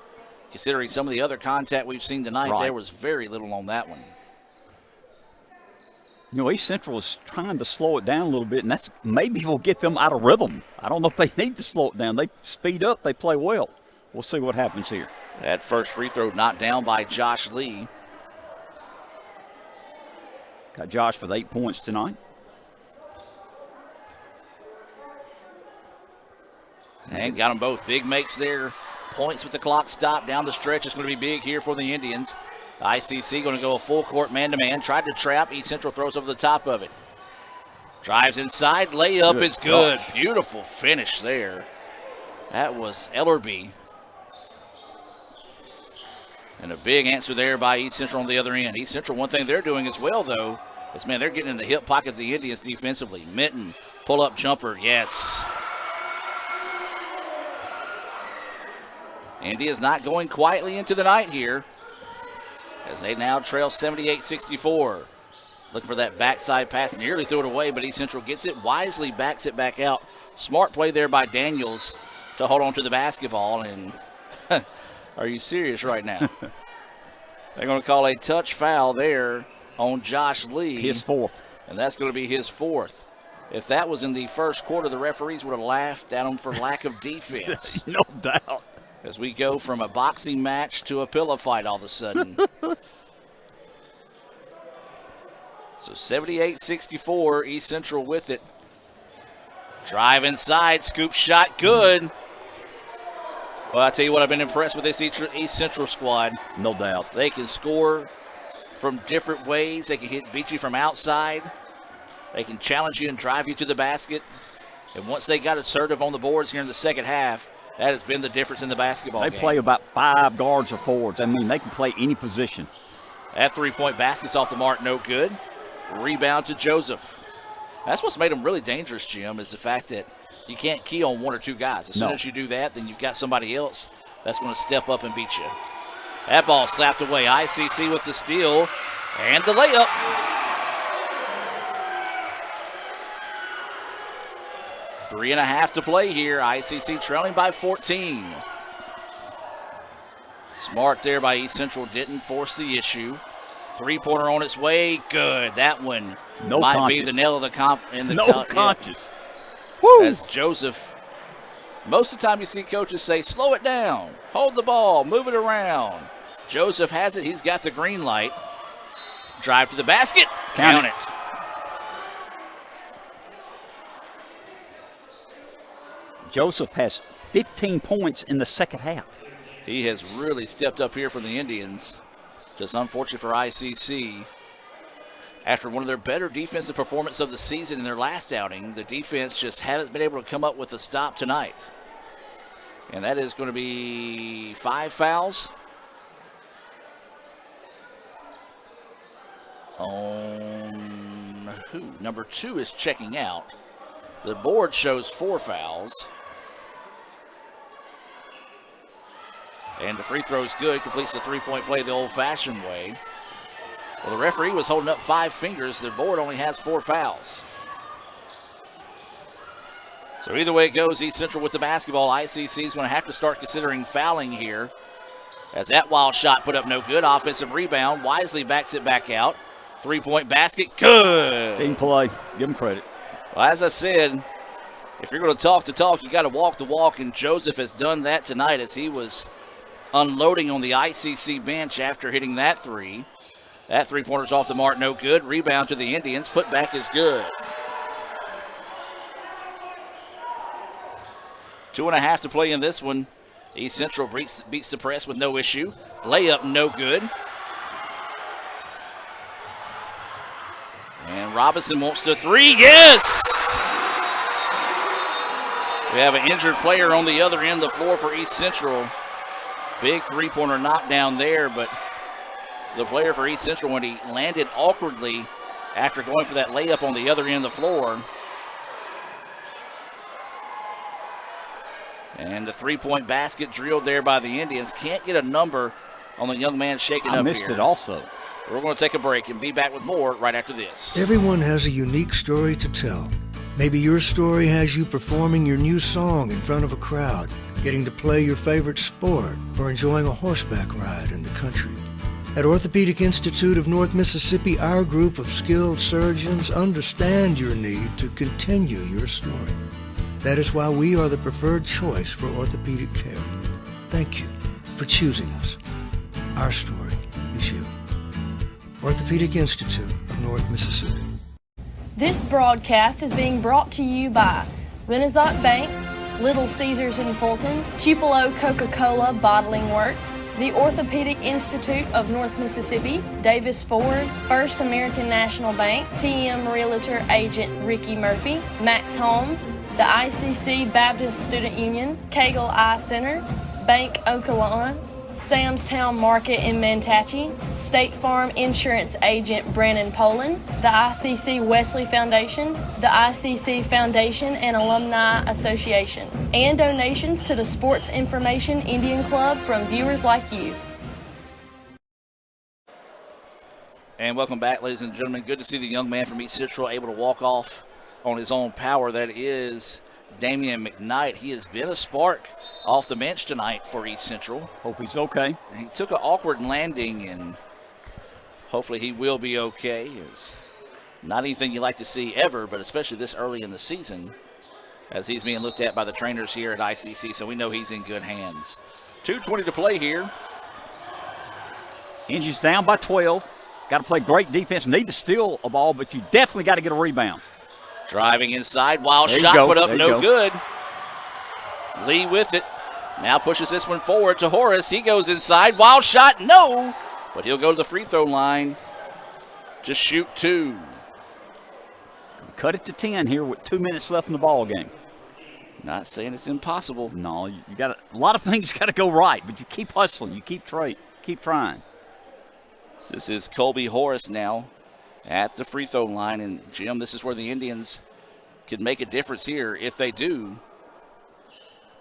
Considering some of the other contact we've seen tonight, there was very little on that one. You know, East Central is trying to slow it down a little bit, and that's maybe will get them out of rhythm. I don't know if they need to slow it down. They speed up. They play well. We'll see what happens here. That first free throw knocked down by Josh Lee. Got Josh with 8 points tonight. And got them both. Big makes their points with the clock stopped down the stretch. It's going to be big here for the Indians. ICC going to go a full court man-to-man. Tried to trap. East Central throws over the top of it. Drives inside. Layup is good. Beautiful finish there. That was Ellerby. And a big answer there by East Central on the other end. East Central, one thing they're doing as well, though, is, man, they're getting in the hip pocket of the Indians defensively. Minton, pull-up jumper, yes. Indy is not going quietly into the night here as they now trail 78-64. Looking for that backside pass, nearly threw it away, but East Central gets it, wisely backs it back out. Smart play there by Daniels to hold on to the basketball, and are you serious right now? They're going to call a touch foul there on Josh Lee. His fourth. And that's going to be his fourth. If that was in the first quarter, the referees would have laughed at him for lack of defense. No doubt. As we go from a boxing match to a pillow fight all of a sudden. So 78-64, East Central with it. Drive inside, scoop shot, good. Well, I tell you what, I've been impressed with this East Central squad. No doubt. They can score from different ways. They can beat you from outside. They can challenge you and drive you to the basket. And once they got assertive on the boards here in the second half, that has been the difference in the basketball game. They play about 5 guards or forwards. I mean, they can play any position. That three-point basket's off the mark, no good. Rebound to Joseph. That's what's made them really dangerous, Jim, is the fact that you can't key on one or two guys. As soon as you do that, then you've got somebody else that's going to step up and beat you. That ball slapped away. ICC with the steal and the layup. Three and a half to play here. ICC trailing by 14. Smart there by East Central, didn't force the issue. Three-pointer on its way, good. That one might be the nail of the comp. Conscious. Woo! As Joseph, most of the time you see coaches say, slow it down, hold the ball, move it around. Joseph has it. He's got the green light. Drive to the basket. Count it. Joseph has 15 points in the second half. He has really stepped up here for the Indians. Just unfortunate for ICC. After one of their better defensive performances of the season in their last outing, the defense just hasn't been able to come up with a stop tonight. And that is going to be 5 fouls on who? Number 2 is checking out. The board shows 4 fouls. And the free throw is good, completes the three-point play the old-fashioned way. Well, the referee was holding up 5 fingers. The board only has 4 fouls. So either way it goes, East Central with the basketball. ICC is going to have to start considering fouling here. As that wild shot put up no good. Offensive rebound. Wisely backs it back out. Three-point basket. Good. Didn't play. Give him credit. Well, as I said, if you're going to talk the talk, you got to walk the walk. And Joseph has done that tonight as he was unloading on the ICC bench after hitting that three. That three-pointer's off the mark, no good. Rebound to the Indians. Put back is good. 2.5 to play in this one. East Central beats the press with no issue. Layup, no good. And Robinson wants the three. Yes! We have an injured player on the other end of the floor for East Central. Big three-pointer knockdown there, but the player for East Central, when he landed awkwardly after going for that layup on the other end of the floor. And the three-point basket drilled there by the Indians. Can't get a number on the young man shaking up here. I missed it also. We're going to take a break and be back with more right after this. Everyone has a unique story to tell. Maybe your story has you performing your new song in front of a crowd, getting to play your favorite sport, or enjoying a horseback ride in the country. At Orthopedic Institute of North Mississippi, our group of skilled surgeons understand your need to continue your story. That is why we are the preferred choice for orthopedic care. Thank you for choosing us. Our story is you. Orthopedic Institute of North Mississippi. This broadcast is being brought to you by Renaissance Bank, Little Caesars in Fulton, Tupelo Coca-Cola Bottling Works, the Orthopedic Institute of North Mississippi, Davis Ford, First American National Bank, TM Realtor Agent Ricky Murphy, Max Home, the ICC Baptist Student Union, Cagle Eye Center, Bank Okolona, Sam's Town Market in Mantachie, State Farm Insurance Agent Brandon Poland, the ICC Wesley Foundation, the ICC Foundation and Alumni Association, and donations to the Sports Information Indian Club from viewers like you. And welcome back, ladies and gentlemen. Good to see the young man from East Central able to walk off on his own power. That is Damian McKnight. He has been a spark off the bench tonight for East Central. Hope he's okay. And he took an awkward landing, and hopefully he will be okay. It's not anything you like to see ever, but especially this early in the season, as he's being looked at by the trainers here at ICC, so we know he's in good hands. 2:20 to play here. Indians down by 12. Got to play great defense. Need to steal a ball, but you definitely got to get a rebound. Driving inside, wild shot put up, no good. Lee with it. Now pushes this one forward to Horace. He goes inside, wild shot, no. But he'll go to the free throw line. Just shoot 2. Cut it to 10 here with 2 minutes left in the ball game. Not saying it's impossible. No, you got a lot of things got to go right, but you keep hustling, you keep trying. This is Colby Horace now at the free throw line. And, Jim, this is where the Indians can make a difference here if they do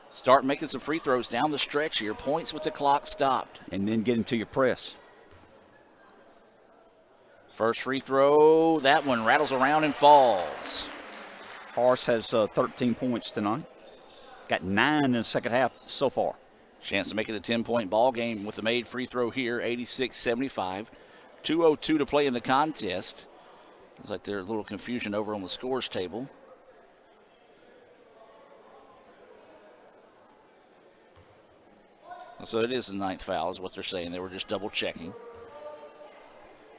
start making some free throws down the stretch here. Points with the clock stopped. And then get into your press. First free throw, that one rattles around and falls. Horace has 13 points tonight. Got 9 in the second half so far. Chance to make it a 10-point ball game with the made free throw here, 86-75. 2:02 to play in the contest. Looks like there's a little confusion over on the scores table. So it is the 9th foul is what they're saying. They were just double checking.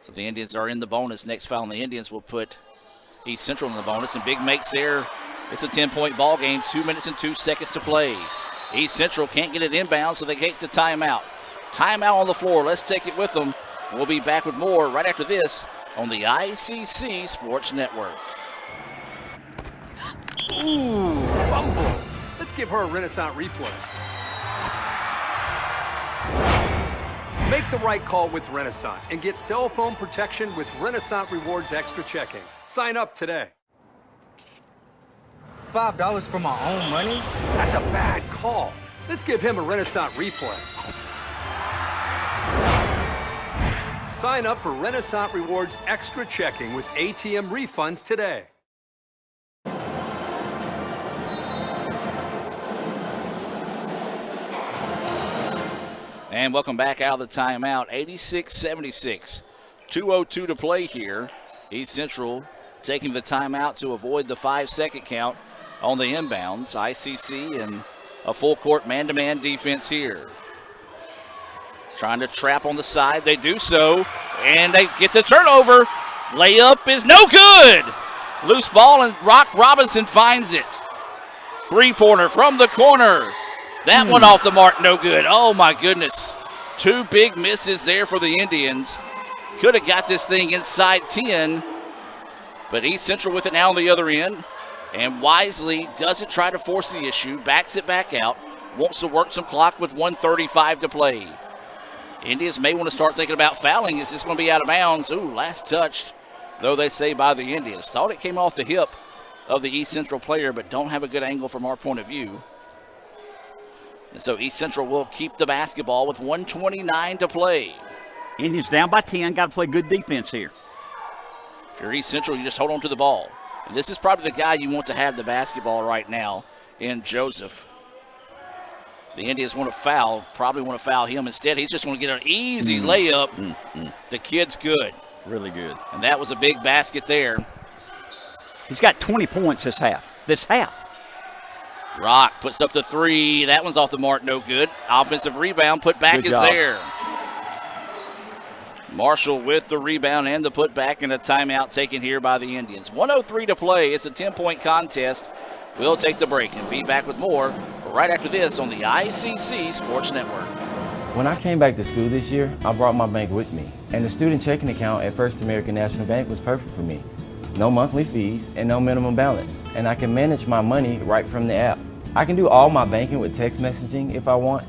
So the Indians are in the bonus. Next foul on the Indians will put East Central in the bonus. And big makes there. It's a 10-point ball game. 2 minutes and 2 seconds to play. East Central can't get it inbound, so they take the timeout. Timeout on the floor. Let's take it with them. We'll be back with more right after this on the ICC Sports Network. Ooh, fumble. Let's give her a Renaissance replay. Make the right call with Renaissance and get cell phone protection with Renaissance Rewards Extra Checking. Sign up today. $5 for my own money? That's a bad call. Let's give him a Renaissance replay. Sign up for Renaissance Rewards Extra Checking with ATM refunds today. And welcome back out of the timeout. 86-76. 2:02 to play here. East Central taking the timeout to avoid the 5-second count on the inbounds. ICC and a full court man-to-man defense here. Trying to trap on the side. They do so, and they get the turnover. Layup is no good. Loose ball, and Rock Robinson finds it. Three-pointer from the corner. That one off the mark, no good. Oh, my goodness. 2 big misses there for the Indians. Could have got this thing inside 10, but East Central with it now on the other end. And wisely doesn't try to force the issue, backs it back out, wants to work some clock with 1:35 to play. Indians may want to start thinking about fouling. Is this going to be out of bounds? Ooh, last touch, though they say by the Indians. Thought it came off the hip of the East Central player, but don't have a good angle from our point of view. And so East Central will keep the basketball with 1:29 to play. Indians down by 10. Got to play good defense here. If you're East Central, you just hold on to the ball. And this is probably the guy you want to have the basketball right now in Joseph. If the Indians want to foul, probably want to foul him instead. He's just going to get an easy layup. The kid's good. Really good. And that was a big basket there. He's got 20 points this half. Rock puts up the 3. That one's off the mark, no good. Offensive rebound, put back is there. Marshall with the rebound and the putback, and a timeout taken here by the Indians. 1:03 to play. It's a 10-point contest. We'll take the break and be back with more right after this on the ICC Sports Network. When I came back to school this year, I brought my bank with me, and the student checking account at First American National Bank was perfect for me. no monthly fees, and no minimum balance. And I can manage my money right from the app. I can do all my banking with text messaging if I want,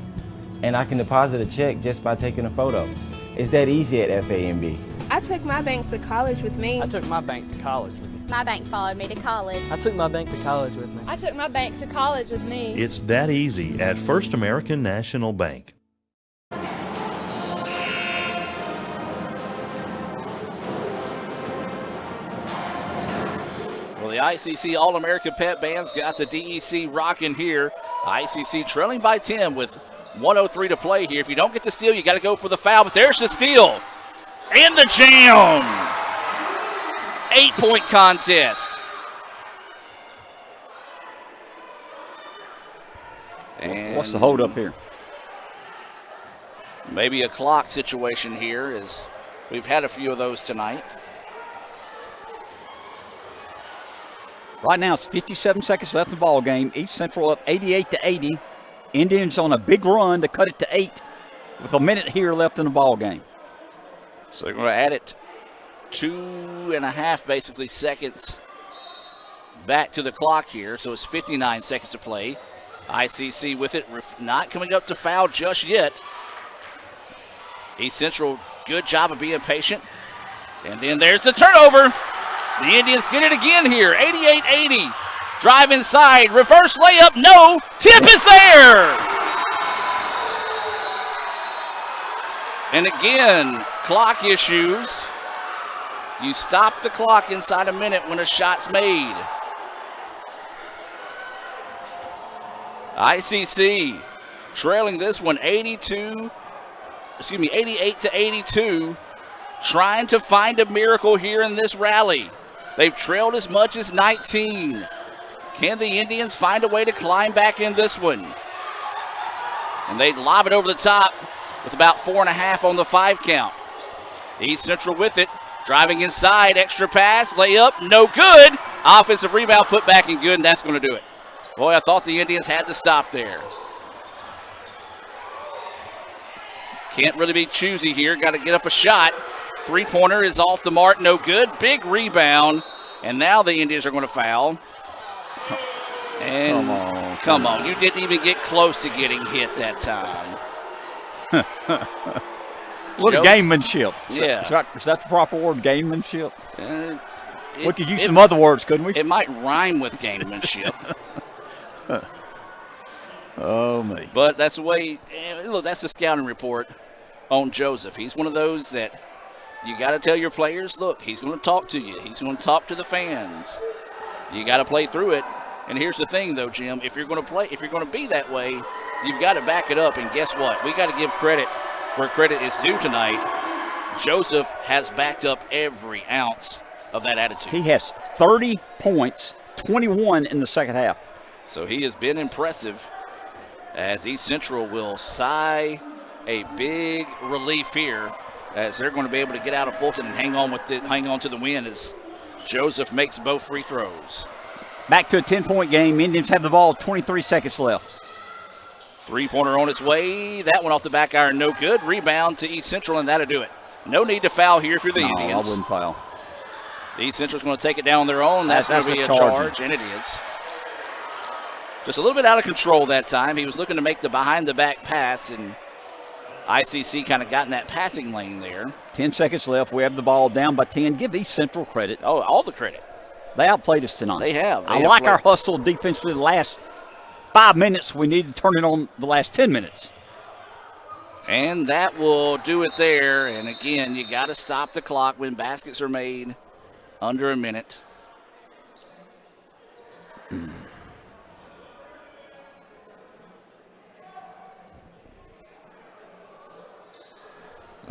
and I can deposit a check just by taking a photo. It's that easy at FAMB. I took my bank to college with me. I took my bank to college with me. My bank followed me to college. I took my bank to college with me. I took my bank to college with me. It's that easy at First American National Bank. Well, the ICC All-America Pep Band's got the DEC rocking here. ICC trailing by 10 with 1:03 to play here. If you don't get the steal, you got to go for the foul, but there's the steal. And the jam! 8-point contest. And what's the hold up here? Maybe a clock situation here, as we've had a few of those tonight. Right now, it's 57 seconds left in the ball game. East Central up 88-80. Indians on a big run to cut it to 8 with a minute here left in the ball game. So they're going to add it 2.5 basically seconds back to the clock here. So it's 59 seconds to play. ICC with it, not coming up to foul just yet. East Central, good job of being patient. And then there's the turnover. The Indians get it again here, 88-80. Drive inside, reverse layup, no. Tip is there. And again, clock issues. You stop the clock inside a minute when a shot's made. ICC trailing this one 88-82, trying to find a miracle here in this rally. They've trailed as much as 19. Can the Indians find a way to climb back in this one? And they lob it over the top with about 4.5 on the 5 count. East Central with it, driving inside, extra pass, layup, no good. Offensive rebound put back in good, and that's going to do it. Boy, I thought the Indians had to stop there. Can't really be choosy here. Got to get up a shot. Three-pointer is off the mark, no good. Big rebound, and now the Indians are going to foul. And come on. You didn't even get close to getting hit that time. What a gamemanship. Yeah. Is that the proper word, gamemanship? We could use it, some other words, couldn't we? It might rhyme with gamemanship. Oh, me. But that's the way, look, that's the scouting report on Joseph. He's one of those that you got to tell your players, look, he's going to talk to you. He's going to talk to the fans. You got to play through it. And here's the thing, though, Jim. If you're going to be that way, you've got to back it up. And guess what? We got to give credit where credit is due tonight. Joseph has backed up every ounce of that attitude. He has 30 points, 21 in the second half. So he has been impressive, as East Central will sigh a big relief here, as they're going to be able to get out of Fulton and hang on to the win as Joseph makes both free throws. Back to a 10-point game. Indians have the ball, 23 seconds left. Three-pointer on its way. That one off the back iron, no good. Rebound to East Central, and that'll do it. No need to foul here for the Indians. I wouldn't foul. East Central's going to take it down on their own. That's going to be a charge, and it is. Just a little bit out of control that time. He was looking to make the behind-the-back pass, and ICC kind of got in that passing lane there. 10 seconds left. We have the ball down by 10. Give East Central credit. Oh, all the credit. They outplayed us tonight. They have. I like our hustle defensively the last 5 minutes. We need to turn it on the last 10 minutes. And that will do it there. And, again, you got to stop the clock when baskets are made under a minute. The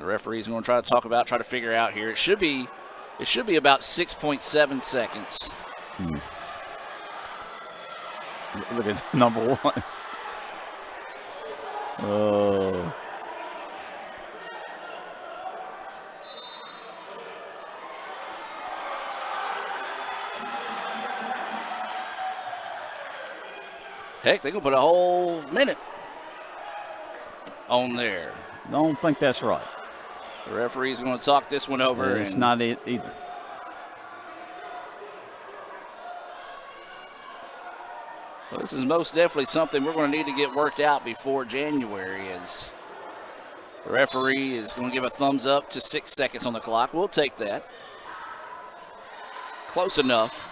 referee's going to try to figure out here. It should be about 6.7 seconds. Look at number one. Oh. Heck, they're going to put a whole minute on there. Don't think that's right. The referee's going to talk this one over. It's not it either. Well, this is most definitely something we're going to need to get worked out before January, as the referee is going to give a thumbs up to 6 seconds on the clock. We'll take that. Close enough,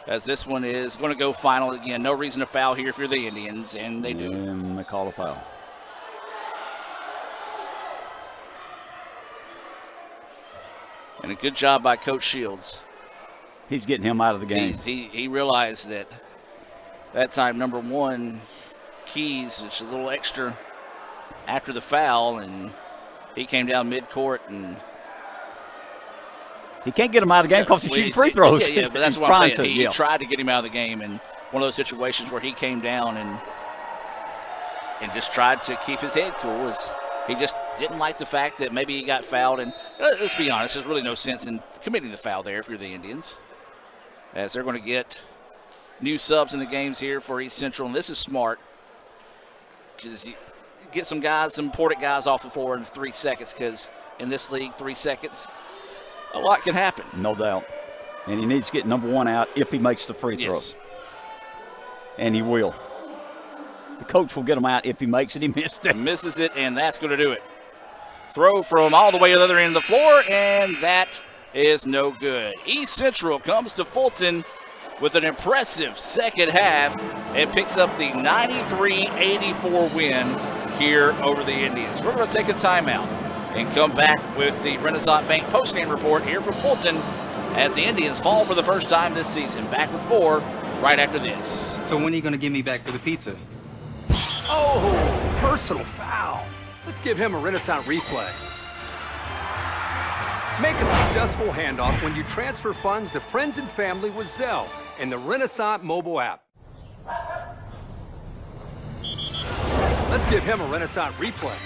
as this one is going to go final again. No reason to foul here if you're the Indians, and they do. And they call a foul. And a good job by Coach Shields. He's getting him out of the game. He realized that time, number one, Keys, just a little extra after the foul, and he came down midcourt and he can't get him out of the game because he's shooting free throws. Yeah, but that's what I'm saying. He tried to get him out of the game, and one of those situations where he came down and just tried to keep his head cool. He just didn't like the fact that maybe he got fouled. And let's be honest, there's really no sense in committing the foul there if you're the Indians, as they're going to get new subs in the games here for East Central. And this is smart because you get some guys, some important guys off the floor in 3 seconds, because in this league, 3 seconds, a lot can happen. No doubt. And he needs to get number one out if he makes the free throw. Yes. And he will. The coach will get him out if he makes it. He missed it. Misses it, and that's going to do it. Throw from all the way to the other end of the floor, and that is no good. East Central comes to Fulton with an impressive second half and picks up the 93-84 win here over the Indians. We're going to take a timeout and come back with the Renaissance Bank postgame report here from Fulton as the Indians fall for the first time this season. Back with more right after this. So when are you going to give me back for the pizza? Oh, personal foul. Let's give him a Renaissance replay. Make a successful handoff when you transfer funds to friends and family with Zelle and the Renaissance mobile app. Let's give him a Renaissance replay.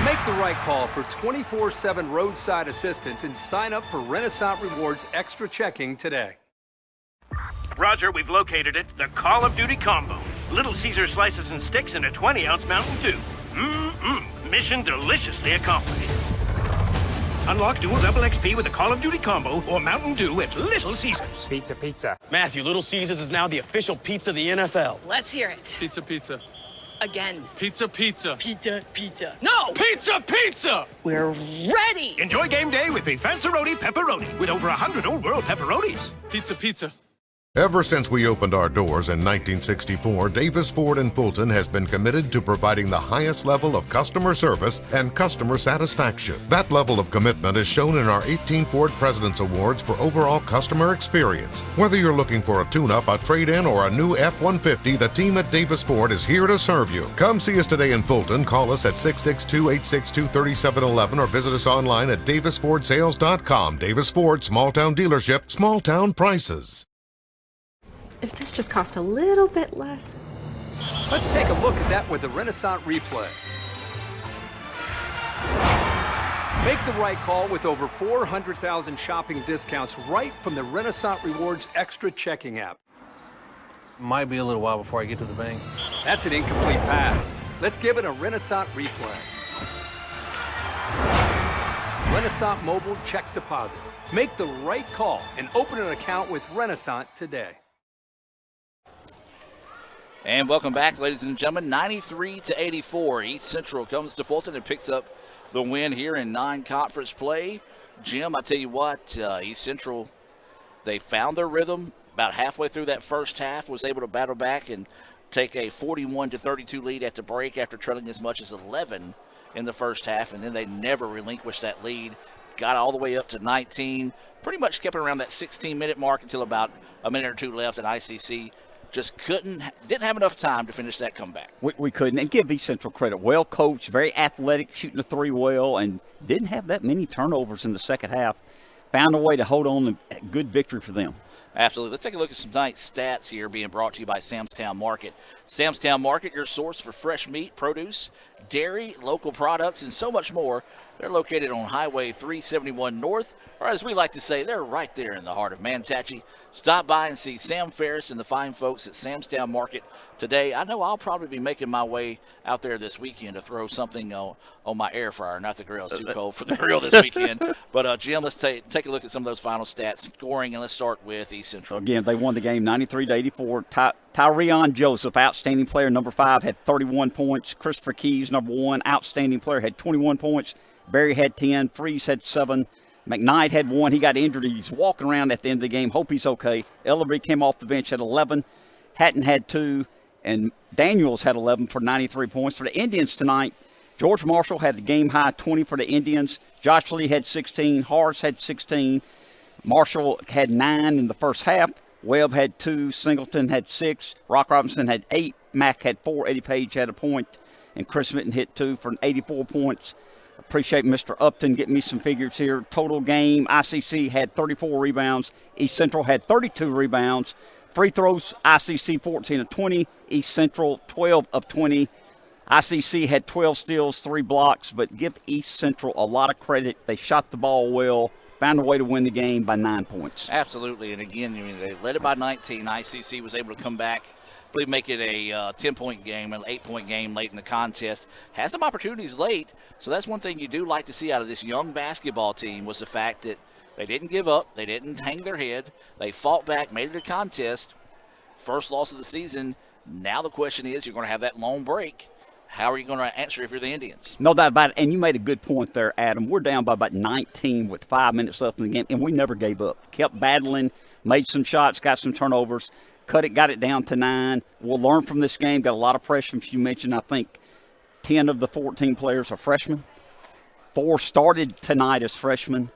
Make the right call for 24/7 roadside assistance and sign up for Renaissance Rewards Extra Checking today. Roger, we've located it. The Call of Duty Combo. Little Caesar slices and sticks and a 20-ounce Mountain Dew. Mission deliciously accomplished. Unlock dual double XP with a Call of Duty Combo or Mountain Dew at Little Caesars. Pizza, pizza. Matthew, Little Caesars is now the official pizza of the NFL. Let's hear it. Pizza, pizza. Again. Pizza, pizza. Pizza, pizza. No! Pizza, pizza! We're ready! Enjoy game day with the Fanceroni Pepperoni with over 100 old world pepperonis. Pizza, pizza. Ever since we opened our doors in 1964, Davis Ford in Fulton has been committed to providing the highest level of customer service and customer satisfaction. That level of commitment is shown in our 18 Ford President's Awards for overall customer experience. Whether you're looking for a tune-up, a trade-in, or a new F-150, the team at Davis Ford is here to serve you. Come see us today in Fulton. Call us at 662-862-3711 or visit us online at davisfordsales.com. Davis Ford, small-town dealership, small-town prices. If this just cost a little bit less. Let's take a look at that with the Renaissance replay. Make the right call with over 400,000 shopping discounts right from the Renaissance Rewards Extra Checking app. Might be a little while before I get to the bank. That's an incomplete pass. Let's give it a Renaissance replay. Renaissance Mobile Check Deposit. Make the right call and open an account with Renaissance today. And welcome back, ladies and gentlemen. 93-84. East Central comes to Fulton and picks up the win here in non-conference play. Jim, I tell you what, East Central, they found their rhythm about halfway through that first half, was able to battle back and take a 41-32 lead at the break after trailing as much as 11 in the first half, and then they never relinquished that lead. Got all the way up to 19, pretty much kept it around that 16-minute mark until about a minute or two left, and ICC just didn't have enough time to finish that comeback. We couldn't. And give East Central credit. Well coached, very athletic, shooting the three well, and didn't have that many turnovers in the second half. Found a way to hold on, a good victory for them. Absolutely. Let's take a look at some nice stats here being brought to you by Samstown Market. Samstown Market, your source for fresh meat, produce, dairy, local products, and so much more. They're located on Highway 371 North, or as we like to say, they're right there in the heart of Manatee. stop by and see Sam Ferris and the fine folks at Samstown Market today. I know I'll probably be making my way out there this weekend to throw something on my air fryer. Not the grill. It's too cold for the grill this weekend. But, Jim, let's take a look at some of those final stats, scoring, and let's start with East Central. Again, they won the game 93-84. Tyrion Joseph, outstanding player, number 5, had 31 points. Christopher Keys, number 1, outstanding player, had 21 points. Barry had 10. Freeze had 7. McKnight had 1. He got injured. He's walking around at the end of the game. Hope he's okay. Ellerby came off the bench at 11. Hatton had 2. And Daniels had 11 for 93 points. For the Indians tonight, George Marshall had the game-high 20 for the Indians. Josh Lee had 16. Horace had 16. Marshall had 9 in the first half. Webb had 2. Singleton had 6. Rock Robinson had 8. Mack had 4. Eddie Page had a point. And Chris Minton hit 2 for 84 points. Appreciate Mr. Upton getting me some figures here. Total game, ICC had 34 rebounds. East Central had 32 rebounds. Free throws, ICC 14 of 20. East Central 12 of 20. ICC had 12 steals, 3 blocks, but give East Central a lot of credit. They shot the ball well, found a way to win the game by 9 points. Absolutely, and again, they led it by 19. ICC was able to come back, I believe, make it a 10-point game, an 8-point game late in the contest. Had some opportunities late, so that's one thing you do like to see out of this young basketball team was the fact that they didn't give up. They didn't hang their head. They fought back, made it a contest. First loss of the season. Now the question is, you're going to have that long break. How are you going to answer if you're the Indians? No doubt about it, and you made a good point there, Adam. We're down by about 19 with 5 minutes left in the game, and we never gave up. Kept battling, made some shots, got some turnovers, got it down to 9. We'll learn from this game. Got a lot of freshmen. You mentioned, I think, 10 of the 14 players are freshmen. 4 started tonight as freshmen.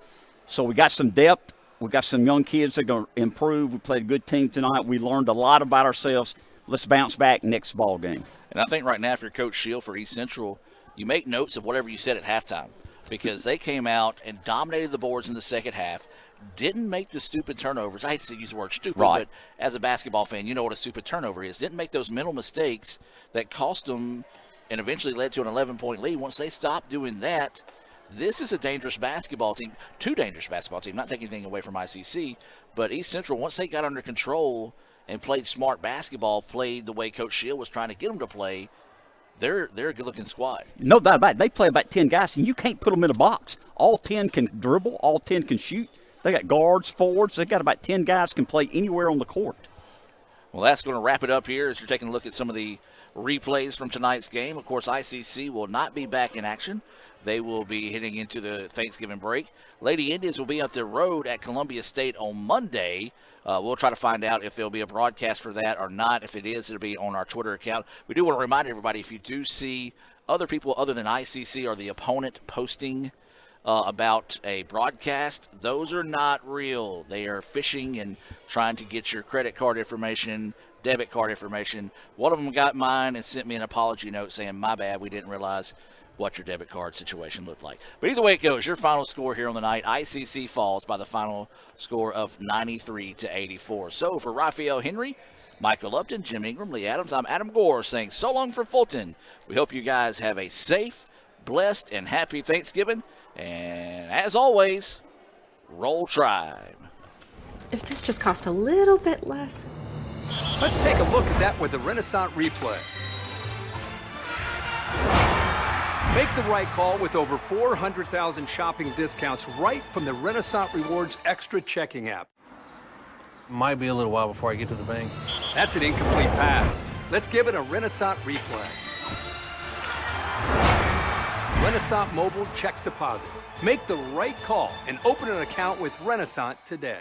So we got some depth. We got some young kids that are going to improve. We played a good team tonight. We learned a lot about ourselves. Let's bounce back next ball game. And I think right now, if you're Coach Shield for East Central, you make notes of whatever you said at halftime because they came out and dominated the boards in the second half, didn't make the stupid turnovers. I hate to use the word stupid, right, but as a basketball fan, you know what a stupid turnover is. Didn't make those mental mistakes that cost them and eventually led to an 11-point lead. Once they stopped doing that, this is a dangerous basketball team, 2 dangerous basketball team, not taking anything away from ICC, but East Central, once they got under control and played smart basketball, played the way Coach Shield was trying to get them to play, they're a good-looking squad. No doubt about it. They play about 10 guys, and you can't put them in a box. All 10 can dribble. All 10 can shoot. They got guards, forwards. They got about 10 guys can play anywhere on the court. Well, that's going to wrap it up here as you're taking a look at some of the replays from tonight's game. Of course, ICC will not be back in action. They will be heading into the Thanksgiving break. Lady Indians will be on the road at Columbia State on Monday. We'll try to find out if there'll be a broadcast for that or not. If it is, it'll be on our Twitter account. We do want to remind everybody, if you do see other people other than ICC or the opponent posting about a broadcast, those are not real. They are phishing and trying to get your credit card information, debit card information. One of them got mine and sent me an apology note saying, my bad, we didn't realize what your debit card situation looked like. But either way it goes, your final score here on the night, ICC falls by the final score of 93-84. So for Raphael Henry, Michael Upton, Jim Ingram, Lee Adams, I'm Adam Gore saying so long for Fulton. We hope you guys have a safe, blessed, and happy Thanksgiving. And as always, roll Tribe. If this just cost a little bit less. Let's take a look at that with the Renaissance replay. Make the right call with over 400,000 shopping discounts right from the Renaissance Rewards Extra checking app. Might be a little while before I get to the bank. That's an incomplete pass. Let's give it a Renaissance replay. Renaissance Mobile Check Deposit. Make the right call and open an account with Renaissance today.